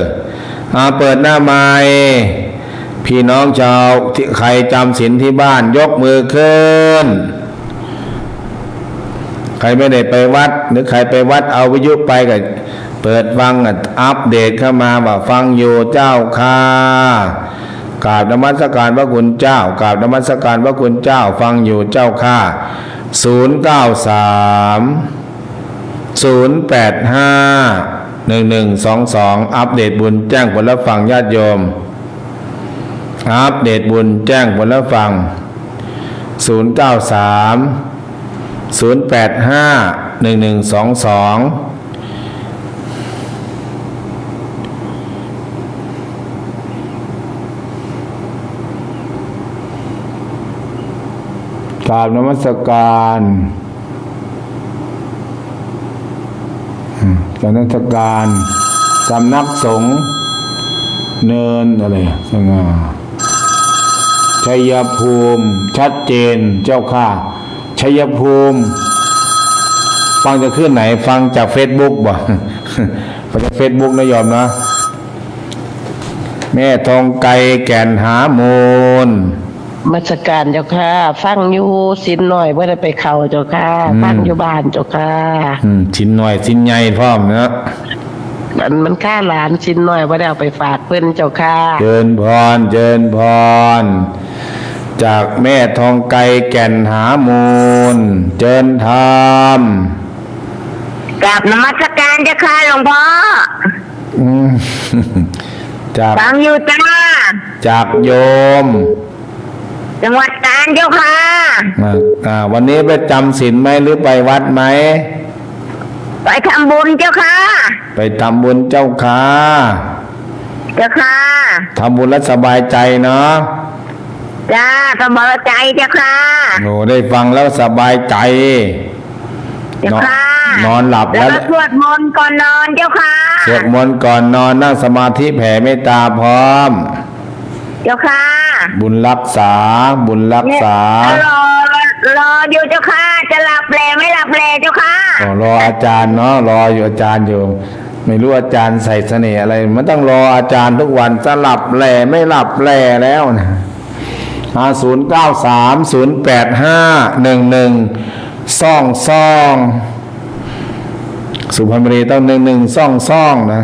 เปิดหน้าไม้พี่น้องชาวที่ใครจำศีลที่บ้านยกมือขึ้นใครไม่ได้ไปวัดหรือใครไปวัดเอาวิทยุไปก็เปิดฟังอัปเดตเข้ามาว่าฟังอยู่เจ้าค่ะกราบนมัสการพระคุณเจ้ากราบนมัสการพระคุณเจ้าฟังอยู่เจ้าค่ะ093 085 1122อัปเดตบุญแจ้งผลฟังญาติโยมอัปเดตบุญแจ้งผลฟัง093 085 1122กราบนมัสการการนมัสการสำนักสงฆ์เนินอะไรสง่าชัยภูมิชัดเจนเจ้าค่ะชัยภูมิฟังจะขึ้นไหนฟังจาก Facebook บ่ฟังจาก Facebook นะโยมนะแม่ทองไกแก่นหามูลมาสการเจ้าค่ะฟังอยู่สินหน่อยว่าได้ไปเข้าเจ้าค่ะฟังอยู่บ้านเจ้าค่ะชิ้นหน่อยชิ้นใหญ่พร้อมเนาะมันค่าหลานสินหน่อยว่าได้เอาไปฝากเพิ่นเจ้าค่ะเจิญพร จากแม่ทองไกแก่นหามูลเจิญธรรม กราบนมัสการเจ้าค่ะหลวงพ่อ อืม จาก ฟังอยู่จ้า จากโยม จังหวัดกาญเจ้าค่ะ วันนี้ไปจำศีลไหมหรือไปวัดไหม ไปทำบุญเจ้าค่ะ ไปทำบุญเจ้าค่ะ เจ้าค่ะ ทำบุญแล้วสบายใจเนาะ จ้าสบายใจเจ้าค่ะ โอ้ได้ฟังแล้วสบายใจ เจ้าค่ะ นอนหลับ แล้ แล้ว ว ก็สวดมนต์ก่อนนอนเจ้าค่ะ สวดมนต์ก่อนนอนนั่งสมาธิแผ่เมตตาพร้อม เจ้าค่ะ บุญรักษาบุญรักษา รออยู่เจ้าค่ะ จะหลับแลไม่หลับแลเจ้าค่ะ รออาจารย์เนาะรออยู่อาจารย์อยู่ ไม่รู้อาจารย์ใส่เสน่ห์อะไรมันต้องรออาจารย์ทุกวันจะหลับแหล่ไม่หลับแหล่แล้วนะ093085112สุพรรณบุรีต้อง1122นะ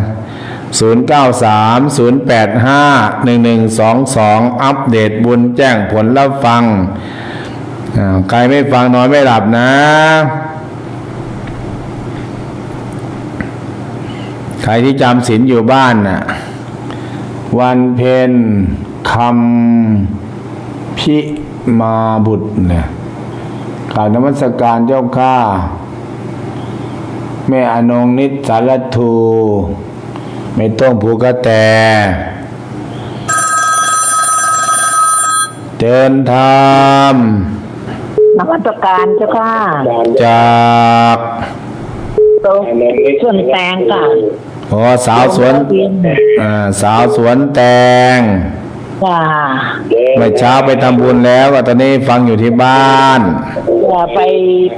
0930851122อัปเดตบุญแจ้งผลรับฟังใครไม่ฟังนอนไม่หลับนะใครที่จำศีลอยู่บ้านน่ะวันเพ็ญคำพิมาบุตรเนี่ยกราบนมัสการเจ้าข้าแม่อนงนิจสารทูไม่ต้องผูกกระแตเดินธรรม นมัสการเจ้าค่ะ จาก ส่วนแตงค่ะ สาวสวนสาวสวนแตง จ้า เมื่อเช้าไปทำบุญแล้วก็ตอนนี้ฟังอยู่ที่บ้าน ไป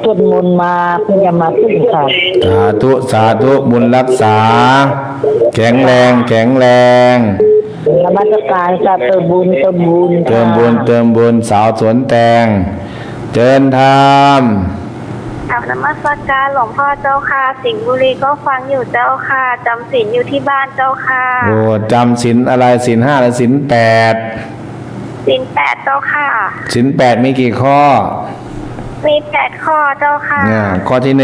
สวดมนต์มาเพิ่งจะมาขึ้นค่ะ สาธุสาธุบุญรักษาแข็งแรงแข็งแรง นมัสการค่ะเติมบุญเติมบุญ เติมบุญเติมบุญสาวสวนแตงเจริญธรรม กราบนมัสการหลวงพ่อเจ้าค่ะ สิงห์บุรีก็ฟังอยู่เจ้าค่ะจำศีลอยู่ที่บ้านเจ้าค่ะ โอ้จำศีลอะไรศีล5หรือศีล8 ศีล8เจ้าค่ะ ศีล8มีกี่ข้อ มี8ข้อเจ้าค่ะ ข้อที่1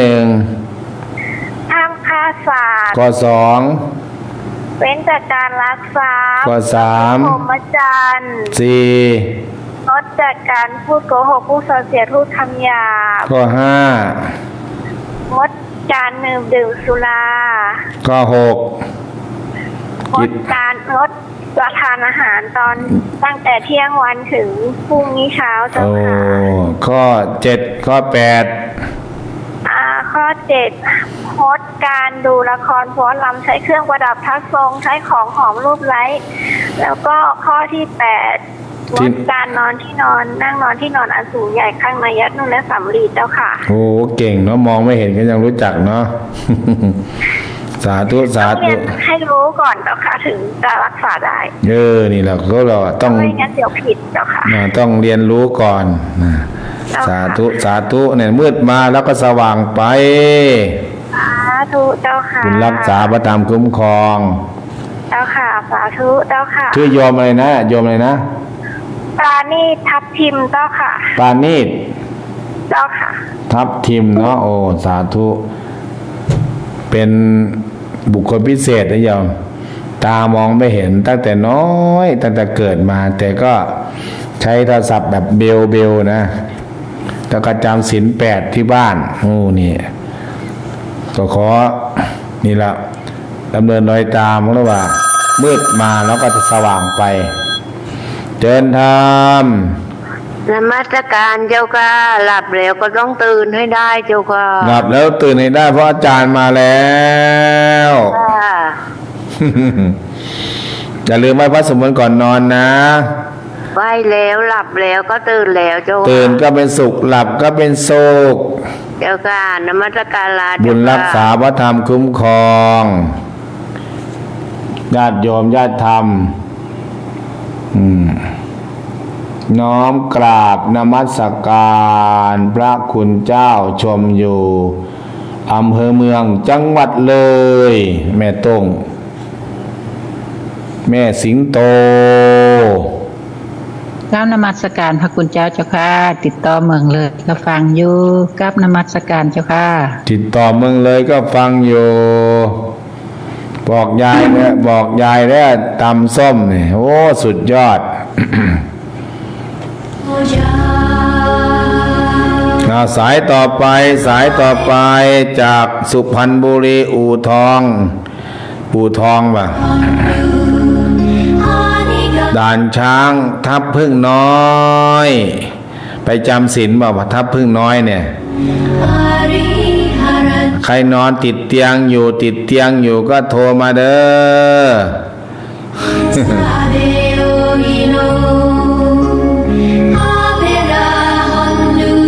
ห้ามฆ่าสัตว์ ข้อเว้นจากการลักทรัพย์ ข้อ พรหมจรรย์ 3 4 งดจากการพูดโกหกพูดส่อเสียดพูดคำหยาบ ข้อ งดการดื่มสุรา 5 ข้อ งดการงดรับประทานอาหารตั้งแต่เที่ยงวันถึงพรุ่งนี้เช้า 6 เจ้าค่ะ ข้อ 7 ข้อ 8 ข้อ7งดการดูละครฟ้อนรำใช้เครื่องประดับทัศทรงใช้ของหอมรูปไล้แล้วก็ข้อที่8งดการนอนที่นอนนั่งนอนที่นอนอันสูงใหญ่ข้างในยัดนุ่นและสำลีเจ้าค่ะ โอ้เก่งเนาะมองไม่เห็นก็ยังรู้จักเนาะ สาธุสา ต้องเรี ธุ ยนให้รู้ก่อนเจ้าค่ะถึงจะรักษาได้ นี่แหละก็เราต้อง ไม่งั้นเดี๋ยวผิดเจ้าค่ะ ต้องเรียนรู้ก่อนนะ เจ้าค่ะ สาธุสาธุเนี่ยมืดมาแล้วก็สว่างไป สาธุเจ้าค่ะ คุณรักษาประทานคุ้มครอง เจ้าค่ะสาธุเจ้าค่ะ ชื่อโยมอะไรนะโยมอะไรนะ ปราณีทับทิมเจ้าค่ะ ปานีต เจ้าค่ะ ทับทิมเนาะโอ้สาธุเป็นบุคคลพิเศษนะโยมตามองไม่เห็นตั้งแต่น้อยตั้งแต่เกิดมา แต่ก็ใช้โทรศัพท์แบบเบลนะแล้วก็จำศีล8ที่บ้านโอ้นี่ก็ขอนี่ละดำเนินรอยตามเพราะว่ามืดมาแล้วก็จะสว่างไปเจริญธรรม นมัสการเจ้าค่ะหลับแล้วก็ต้องตื่นให้ได้เจ้าค่ะ หลับแล้วตื่นให้ได้เพราะอาจารย์มาแล้ว ค่ะ อย่าลืมไหว้พระสวดมนต์ก่อนนอนนะ ไหวแล้วหลับแล้วก็ตื่นแล้วเจ้าค่ะ ตื่นก็เป็นสุขหลับก็เป็นโศก เจ้าค่ะนมัสการลา บุญ เจ้าค่ะ รักษาพระธรรมคุ้มครองญาติโยมญาติธรรมน้อมกราบนมัสการพระคุณเจ้าชมอยู่อำเภอเมืองจังหวัดเลย แม่ต้งแม่สิงโต กราบนมัสการพระคุณเจ้าเจ้าค่ะติดต่อเมืองเลยก็ฟังอยู่กราบนมัสการเจ้าค่ะ ติดต่อเมืองเลยก็ฟังอยู่บอกยายเนี่ยบอกยายแล้วตำส้มนี่โอ้สุดยอด สายต่อไปจากสุพรรณบุรีอู่ทองป่ะด่านช้างทับพึ่งน้อยไปจำศีลบ่าทับพึ่งน้อยเนี่ยใครนอนติดเตียงอยู่ก็โทรมาเด้อ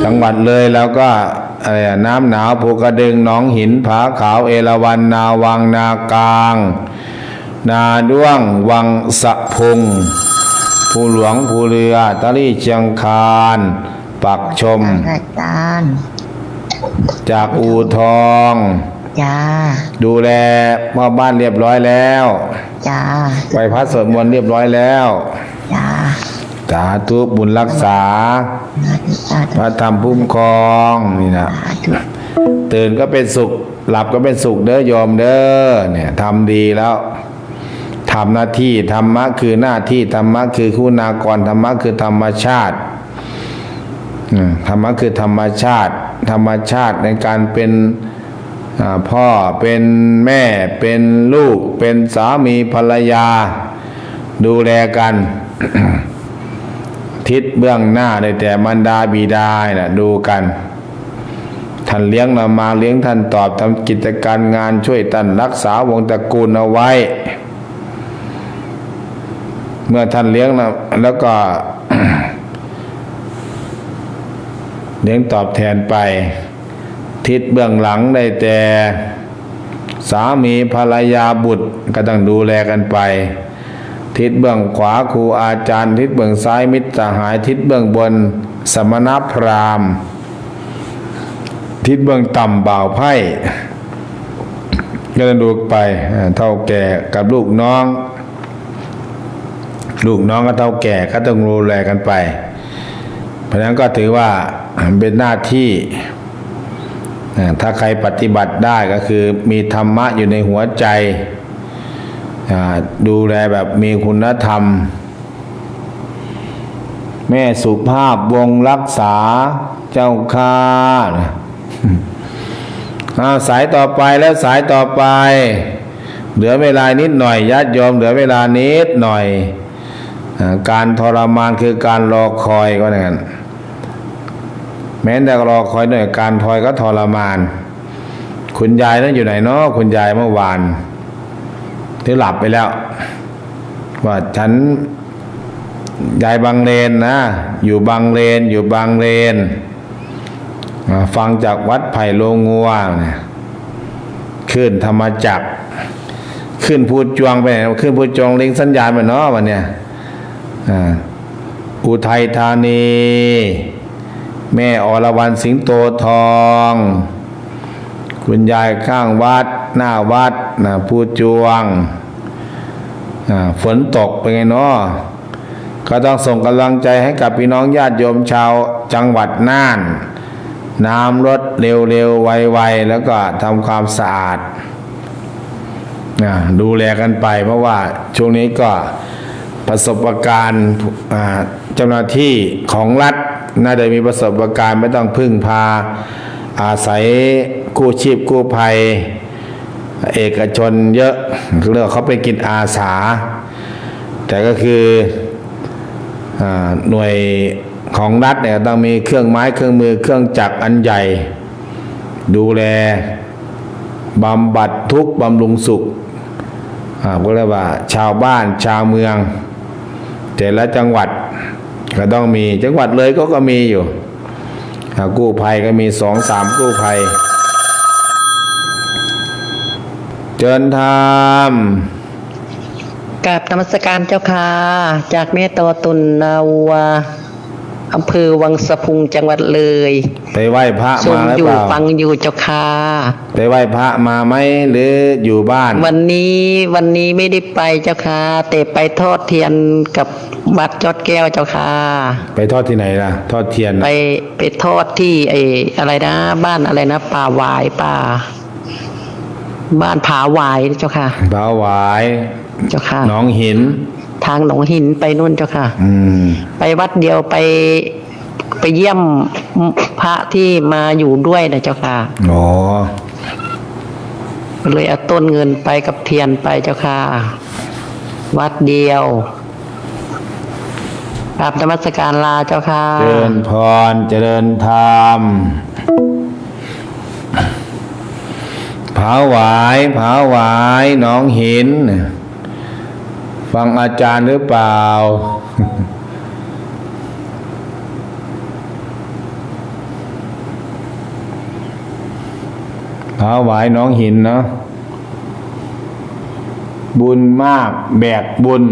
จังหวัดเลยแล้วก็น้ำหนาวภูกระดึงหนองหินผาขาวเอราวัณนาวังนากลางนาด้วงวังสะพุงภูหลวงภูเรือตะลี่เชียงคานปักชมจากอู่ทองจ้าดูแลพ่อบ้านเรียบร้อยแล้วจ้าไปพัดสวดมนต์เรียบร้อยแล้วจ้าสาธุบุญรักษาพระธรรมคุ้มครองนี่นะตื่นก็เป็นสุขหลับก็เป็นสุขเด้อโยมเด้อเนี่ยทำดีแล้วทำหน้าที่ธรรมะคือหน้าที่ธรรมะคือคุณากรธรรมะคือธรรมชาติธรรมะคือธรรมชาติในการเป็นพ่อเป็นแม่เป็นลูกเป็นสามีภรรยาดูแลกัน ทิศเบื้องหน้าได้แต่มารดาบิดาน่ะดูกันท่านเลี้ยงเรามาเลี้ยงท่านตอบทำกิจการงานช่วยท่านรักษาวงตระกูลเอาไว้ เมื่อท่านเลี้ยงเราแล้วก็ เลี้ยงตอบแทนไปทิศเบื้องหลังได้แต่สามีภรรยาบุตรก็ต้องดูแลกันไปทิศเบื้องขวาครูอาจารย์ทิศเบื้องซ้ายมิตรสหายทิศเบื้องบนสมณพราหมณ์ทิศเบื้องต่ำบ่าวไพร่ก็ต้องดูไปเท่าแก่กับลูกน้องก็เท่าแก่ก็ต้องดูแลกันไปเพราะฉะนั้นก็ถือว่าเป็นหน้าที่ถ้าใครปฏิบัติได้ก็คือมีธรรมะอยู่ในหัวใจดูแลแบบมีคุณธรรมแม่สุภาพวงรักษาเจ้าค่าสายต่อไปเหลือเวลานิดหน่อยญาติโยมเหลือเวลานิดหน่อยการทรมานคือการรอคอยก็อย่างนั้นแม้แต่รอคอยหน่อยการทอยก็ทรมานคุณยายนั้นอยู่ไหนเนาะคุณยายเมื่อวานที่หลับไปแล้วว่าฉันยายบางเลนนะอยู่บางเลนฟังจากวัดไผ่โลงัวเนี่ยขึ้นธรรมจักรขึ้นพูดจวงไปไหนขึ้นพูดจวงลิงสัญญาณไปเนาะวันเนี้ยอุทัยธานีแม่อรวรรณสิงโตทองคุณยายข้างวัดหน้าวัดพูดจวงฝนตกเป็นไงเนาะก็ต้องส่งกำลังใจให้กับพี่น้องญาติโยมชาวจังหวัดน่านน้ำลดเร็วๆไวๆแล้วก็ทำความสะอาดดูแลกันไปเพราะว่าช่วงนี้ก็ประสบการณ์เจ้าหน้าที่ของรัฐน่าจะมีประสบการณ์ไม่ต้องพึ่งพาอาศัยกู้ชีพกู้ภัยเอกชนเยอะเรื่องเขาเป็นกิจอาสาแต่ก็คือหน่วยของรัฐเนี่ยต้องมีเครื่องไม้เครื่องมือเครื่องจักรอันใหญ่ดูแลบำบัดทุกข์บำรุงสุขก็เรียกว่าชาวบ้านชาวเมืองแต่ละจังหวัดก็ต้องมีจังหวัดเลยก็มีอยู่กู้ภัยก็มี 2-3 กู้ภัยเจิญธรรม กราบนมัสการเจ้าค่ะจากแม่ตัวตุนนาวัว อำเภอวังสะพุงจังหวัดเลย ไปไหว้พระ ช มาม หรือ อยู่ เปล่า ฟังอยู่เจ้าค่ะ ไปไหว้พระมาไหมหรืออยู่บ้าน วันนี้ไม่ได้ไปเจ้าค่ะแต่ไปทอดเทียนกับวัดจอดแก้วเจ้าค่ะ ไปทอดที่ไหนล่ะ ทอดเทียน ไปทอดที่อะไรนะ บ้านอะไรนะป่าหวายบ้านผาหวายเจ้าค่ะ บ่าวหวาย เจ้าค่ะ หนองหิน ทางหนองหินไปนู่นเจ้าค่ะ อืม ไปวัดเดียวไปเยี่ยมพระที่มาอยู่ด้วยนะเจ้าค่ะ อ๋อ เลยเอาต้นเงินไปกับเทียนไปเจ้าค่ะ วัดเดียวกราบนมัสการลาเจ้าค่ะ เจริญพรเจริญธรรมผาหวายหนองหิน ฟังอาจารย์หรือเปล่า ผาหวายหนองหินเนาะบุญมากแบกบุญ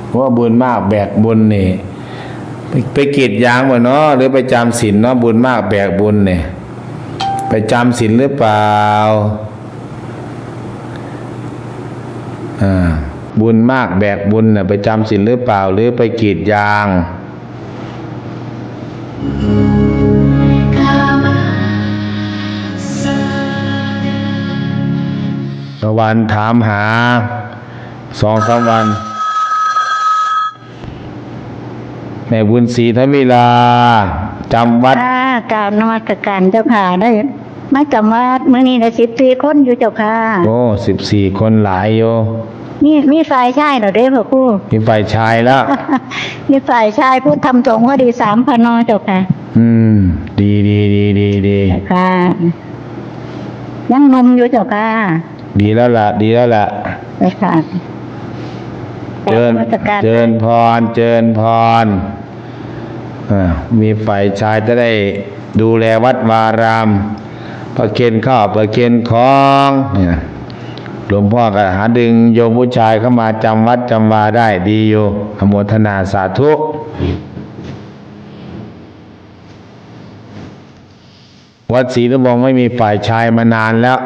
เพราะว่าบุญมากแบกบุญนี่ไปกรีดยางบ่เนาะหรือไปจำศีลเนาะบุญมากแบกบุญเนี่ยไปจำศีลหรือเปล่าบุญมากแบกบุญน่ะไปจำศีลหรือเปล่าหรือไปกรีดยางตะวันถามหา2-3 วันแม่บุญศรีทวิลาจำวัด ค่ะกราบนมัสการเจ้าค่ะได้มาจำวัดมื้อนี้ได้14 คนอยู่เจ้าค่ะ โอ้14 คนหลายโย มีฝ่ายชายเหรอเด้พ่อครู มีฝ่ายชายแล้ว มีฝ่ายชายพูดทำสงฆ์ก็ดี3,000นอเจ้าค่ะ ดี เจ้าค่ะ ยังหนมอยู่เจ้าค่ะ ดีแล้วล่ะ เจ้าค่ะ เจิญ นมัสการ เจิญพรมีฝ่ายชายจะได้ดูแลวัดวารามประเคนข้าวประเคนของเนี่ยหลวงพ่อก็หาดึงโยมผู้ชายเข้ามาจำวัดจำวาได้ดีอยู่อนุโมทนาสาธุวัดศรีนวงศ์ไม่มีฝ่ายชายมานานแล้ว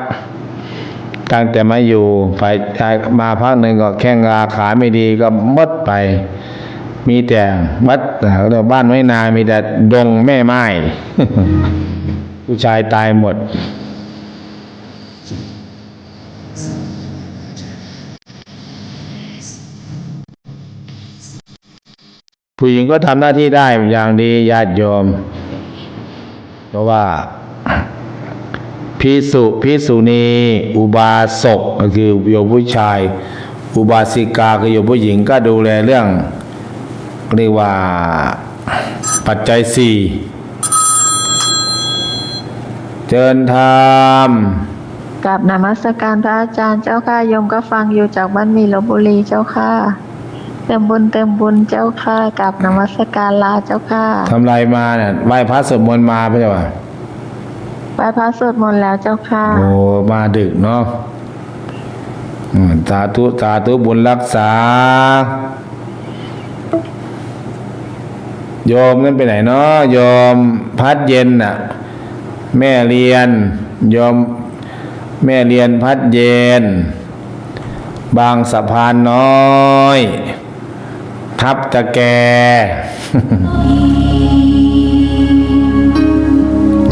ตั้งแต่มาอยู่ฝ่ายชายมาพักหนึ่งก็แข้งขาไม่ดีก็หมดไปมีแต่วัดบ้านไว้นามีแต่ดงแม่ไม้ ผู้ชายตายหมดผู้หญิงก็ทำหน้าที่ได้อย่างดีญาติโยมเพราะว่าภิกษุณีอุบาสกก็คือโยมผู้ชายอุบาสิกาคือโยมผู้หญิงก็ดูแลเรื่องเรียกว่าปัจจัย4เจริญธรรม กับนมัสการพระอาจารย์เจ้าค่ะโยมก็ฟังอยู่จากบ้านมีลพบุรีเจ้าค่ะเติมบุญเจ้าค่ะกับนมัสการลาเจ้าค่ะ ทำไรมาเนี่ยไหว้พระสวดมนต์มาไม่ใช่ป่ะ ไหว้พระสวดมนต์แล้วเจ้าค่ะ โอ้มาดึกเนาะสาธุบุญรักษาโยมนั่นไปไหนเนาะโยมพัดเย็นน่ะแม่เรียนโยมแม่เรียนพัดเย็นบางสะพานน้อยทับตะแก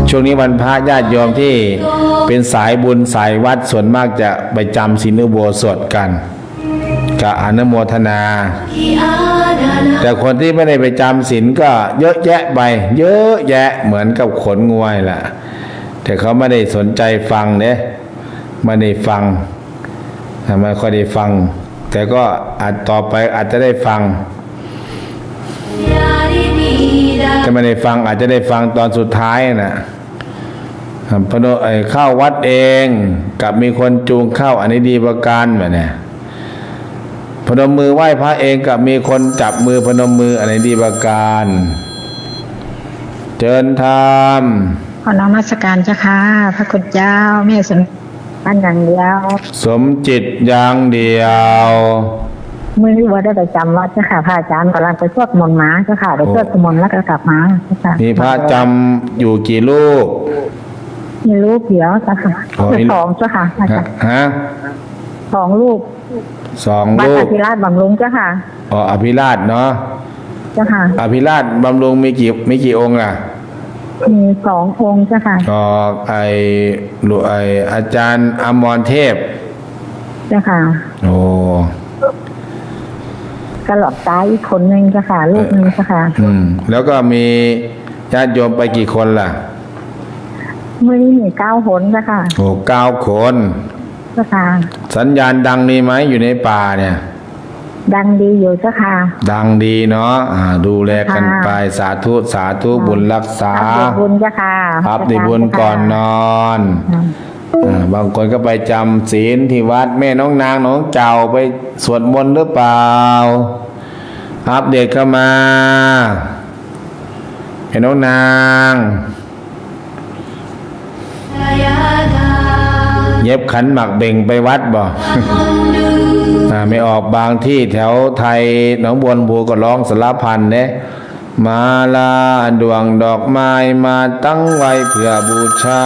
ช่วงนี้วันพระญาติโยมที่เป็นสายบุญสายวัดส่วนมากจะไปจำศีลอุโบสถกันกับอนุโมทนา แต่คนที่ไม่ได้ไปจำศีลก็เยอะแยะไปเยอะแยะเหมือนกับขนงวยล่ะแต่เขาไม่ได้สนใจฟังเนี่ยไม่ได้ฟังไม่ค่อยได้ฟังแต่ก็อาจต่อไปอาจจะได้ฟังถ้าไม่ได้ฟังอาจจะได้ฟังตอนสุดท้ายนะพนเข้าวัดเองกับมีคนจูงเข้าอันนี้ดีประการแบบนี้พนมมือไหว้พระเองกับมีคนจับมือพนมมืออันนี้ดีประการเจริญธรรม ขอนมัสการเจ้าค่ะพระคุณเจ้าแม่สมบ้านอย่างเดียว สมจิตอย่างเดียว เมื่อว่าได้ไปจำวัดเจ้าค่ะพระอาจารย์กำลังไปสวดมนต์มาเจ้าค่ะไปสวดมนต์แล้วก็กลับมาเจ้าค่ะ มีพระจำอยู่กี่รูป มีรูปเดียวเจ้าค่ะ อ๋อ สองเจ้าค่ะอาจารย์ ฮะ สองรูป 2 บัต รู รอ ป ภิราชบำรุงเจ้าค่ะ อ๋ออภิราชเนาะ เจ้าค่ะ อภิราชบำรุงมีกี่องค์ล่ะ มี2 องค์เจ้าค่ะ ก็อาจารย์อมรเทพ เจ้าค่ะ โอ้ กระหลอดตายอีกคนนึงเจ้าค่ะรูปนึงเจ้าค่ะ แล้วก็มีญาติโยมไปกี่คนล่ะ เมื่อนี้มี9 หนเจ้าค่ะ โอ้9 คน เจ้าค่ะ สัญญาณดังนี่ไหมอยู่ในป่าเนี่ย ดังดีอยู่เจ้าค่ะ ดังดีเนาะดูแลกันไปสาธุสาธุบุญรักษา อัปเดตบุญเจ้าค่ะ อัปเดตบุญก่อนนอนบางคนก็ไปจำศีลที่วัดแม่น้องนางน้องเจ้าไปสวดมนต์หรือเปล่า อัปเดตเข้ามาแม่น้องนางเย็บขันหมักเบ่งไปวัดบ่ ไม่ออกบางที่แถวไทยหนองบัวลำพูก็ร้องสารพันเนี่ยมาลาดวงดอกไม้มาตั้งไว้เพื่อบูชา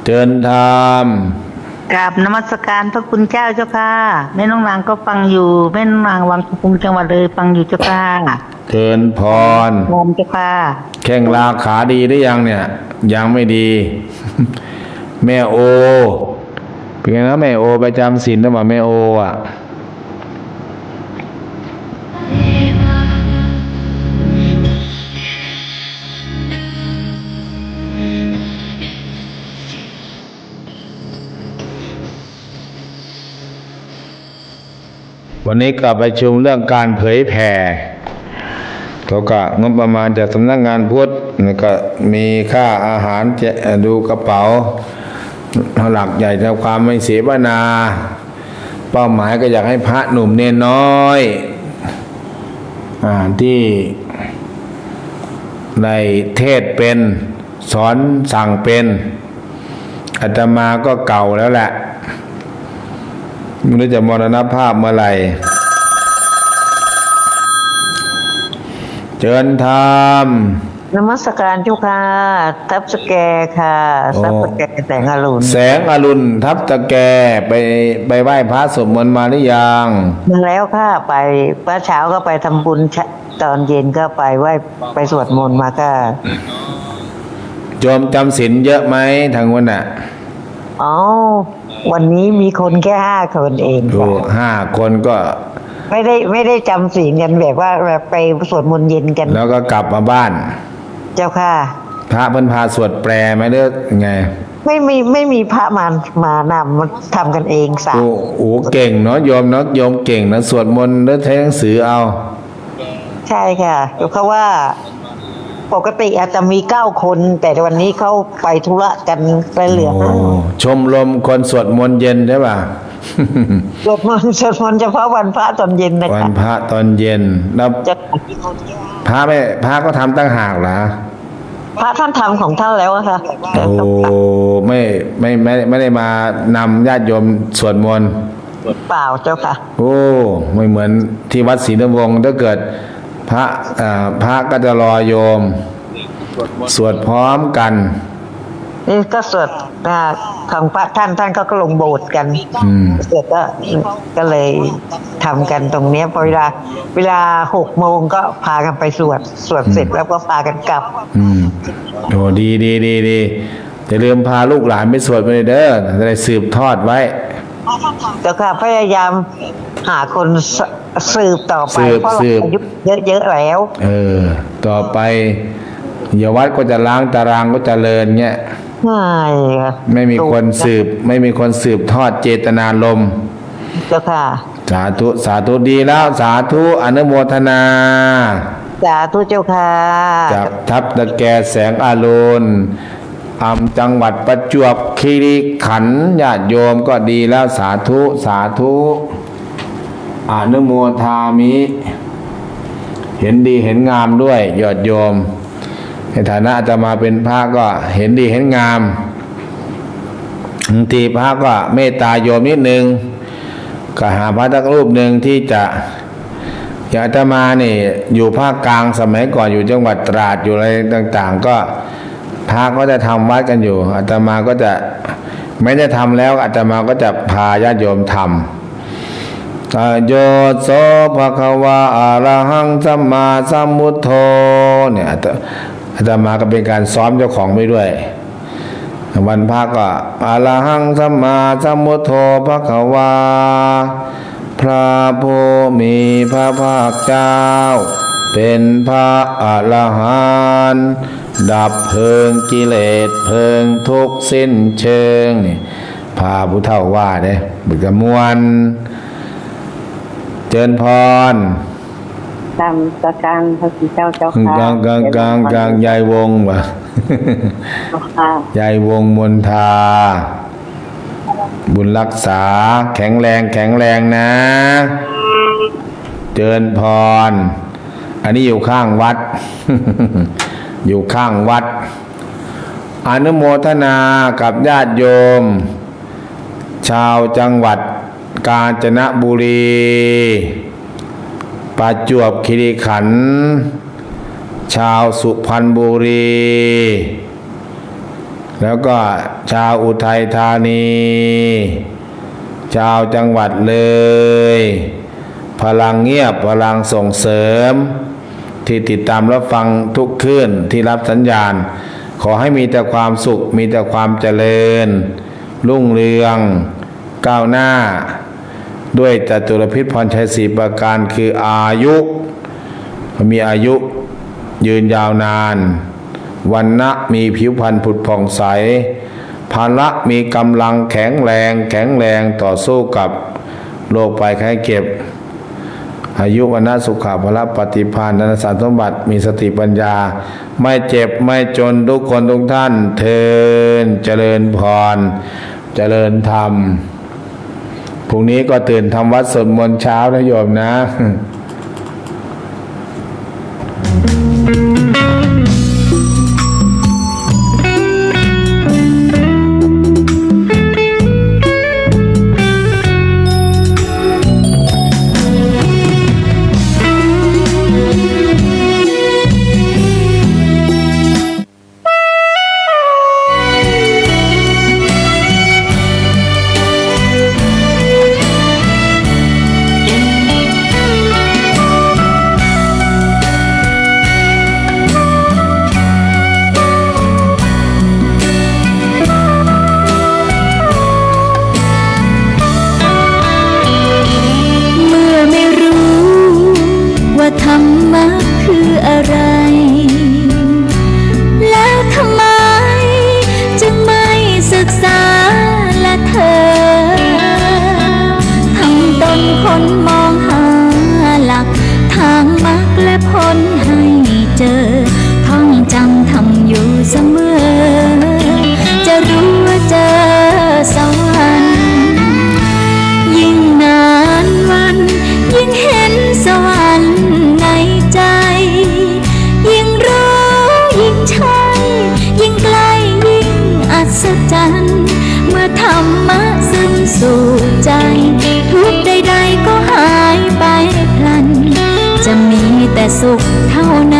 เชิญธรรม กราบนมัสการพระคุณเจ้าเจ้าค่ะแม่น้องนางก็ฟังอยู่แม่น้องนางวังคุงจังหวัดเลยฟังอยู่เจ้าค่ะ เชิญพร พรเจ้าค่ะ แข้งลาขาดีหรือยังเนี่ย ยังไม่ดี แม่โอเป็นไงนะแม่โอไปจำศีลหรือเปล่าแม่โออ่ะวันนี้กลับไปชมเรื่องการเผยแผ่เขาก็งบประมาณจากสำนักงานพุทธก็มีค่าอาหารดูกระเป๋าหลักใหญ่ทำความไม่เสวนาเป้าหมายก็อยากให้พระหนุ่มเนนน้อยที่ในเทศเป็นสอนสั่งเป็นอาตมาก็เก่าแล้วแหละไม่รู้จะมรณภาพเมื่อไหร่เชิญธรรม นมัสการเจ้าค่ะทับสแกค่ะทับสแกแสงอรุณ แสงอรุณทับตะแกไปไหว้พระสวดมนต์มาหรือยัง มาแล้วค่ะไปเมื่อเช้าก็ไปทำบุญตอนเย็นก็ไปไหว้ไปสวดมนต์มาค่ะ โยมจำศีลเยอะไหมทางวันน่ะ อ๋อวันนี้มีคนแค่5 คนเอง โอ้ ค่ะ 5 คนก็ ไม่ได้จำศีลกันแบบว่าแบบไปสวดมนต์เย็นกัน แล้วก็กลับมาบ้าน เจ้าค่ะ พระเพิ่นพาสวดแปลไหมเด้อไง ไม่มีพระมานำมาทำกันเองสา โอ้เก่งเนาะโยมเนาะโยมเก่งนะสวดมนต์แล้วใช้หนังสือเอา ใช่ค่ะเพราะว่าปกติอาจจะมี9 คน แต่วันนี้เขาไปธุระกันไปเหลือ โอ้ชมรมคนสวดมนต์เย็นใช่ป่ะ สวดมนต์เฉพาะวันพระตอนเย็นนะคะ วันพระตอนเย็นแล้ว จะ พระก็ทำตั้งหากเหรอ พระท่านทำของท่านแล้วอะค่ะ โอ้ไม่ได้มานำญาติโยมสวดมนต์ เปล่าเจ้าค่ะ โอ้ไม่เหมือนที่วัดศรีนวงศ์ถ้าเกิดพระก็จะรอโยมสวดพร้อมกัน นี่ก็สวดของพระท่านก็ลงโบสถ์กันเสร็จก็เลยทำกันตรงเนี้ยพอเวลา6 โมงก็พากันไปสวดเสร็จแล้วก็พากันกลับ โอ้ดีอย่าลืมพาลูกหลานไปสวดไปเลยเด้อจะได้สืบทอดไว้ เจ้าค่ะพยายามหาคนสืบต่อไปเพราะเราอายุเยอะๆแล้ว ต่อไปอย่าวัดก็จะล้างตารางก็จะเลินเงี้ย ใช่ค่ะ ไม่มีคนสืบทอดเจตนารมณ์ เจ้าค่ะ สาธุดีแล้วสาธุอนุโมทนา สาธุเจ้าค่ะ จากทับตะแกแสงอรุณจังหวัดประจวบคีรีขันธ์ญาติโยมก็ดีแล้วสาธุอนุโมทามิ เห็นดีเห็นงามด้วยยอดโยมในฐานะอาตมาเป็นพระก็เห็นดีเห็นงามบางทีพระก็เมตตาโยมนิดนึง ก็หาพระสักรูปหนึ่งที่จะอย่างอาตมานี่อยู่ภาคกลางสมัยก่อนอยู่จังหวัดตราดอยู่อะไรต่างๆก็พระก็จะทำวัดกันอยู่อาตมาก็จะไม่ได้ทำแล้วอาตมาก็จะพาญาติโยมทำโยโสภะคะวะอะระหังสัมมาสัมพุทโธเนี่ยอาตมาก็เป็นการซ้อมเจ้าของไปด้วยวันพระก็อะระหังสัมมาสัมพุทโธภะคะวาพระผู้มีพระภาคเจ้าเป็นพระอรหันต์ดับเพลิงกิเลสเพลิงทุกข์สิ้นเชิงนี่พาผู้เฒ่าว่าเด้บึกกระมวลเจริญพรตามสการพระพุทธเจ้าเจ้าค่ะกลางยายวงวะยายวงมนทาบุญรักษาแข็งแรงนะเจริญพรอันนี้อยู่ข้างวัด อยู่ข้างวัดอนุโมทนากับญาติโยมชาวจังหวัดกาญจนบุรีประจวบคีรีขันธ์ชาวสุพรรณบุรีแล้วก็ชาวอุทัยธานีชาวจังหวัดเลยพลังเงียบพลังส่งเสริมที่ติดตามรับฟังทุกคืนที่รับสัญญาณขอให้มีแต่ความสุขมีแต่ความเจริญรุ่งเรืองก้าวหน้าด้วยจตุรพิธพรชัย4ประการคืออายุมีอายุยืนยาวนานวรรณะมีผิวพรรณผุดผ่องใสภาระมีกำลังแข็งแรงต่อสู้กับโรคภัยไข้เจ็บอายุวรรณะสุขภาละปฏิภาณธนสารสมบัติมีสติปัญญาไม่เจ็บไม่จนทุกคนทุกท่านเทินเจริญพรเจริญธรรมพรุ่งนี้ก็ตื่นทำวัดสวดมนต์เช้านะโยมนะธรรมะคืออะไรแล้วทำไมจึงไม่ศึกษาและเธอทำตนคนมองหาหลักทางมรรคและผลให้เจอท่องจำทำอยู่เสมอจะรู้ว่าเจอสวรรค์ยิ่งนานวันยิ่งเห็นสวรรค์ในใจยิ่งรู้ยิ่งใช่ยิ่งใกล้ยิ่งอัศจรรย์เมื่อธรรมะซึมสู่ใจทุกใดๆก็หายไปพลันจะมีแต่สุขเท่านั้น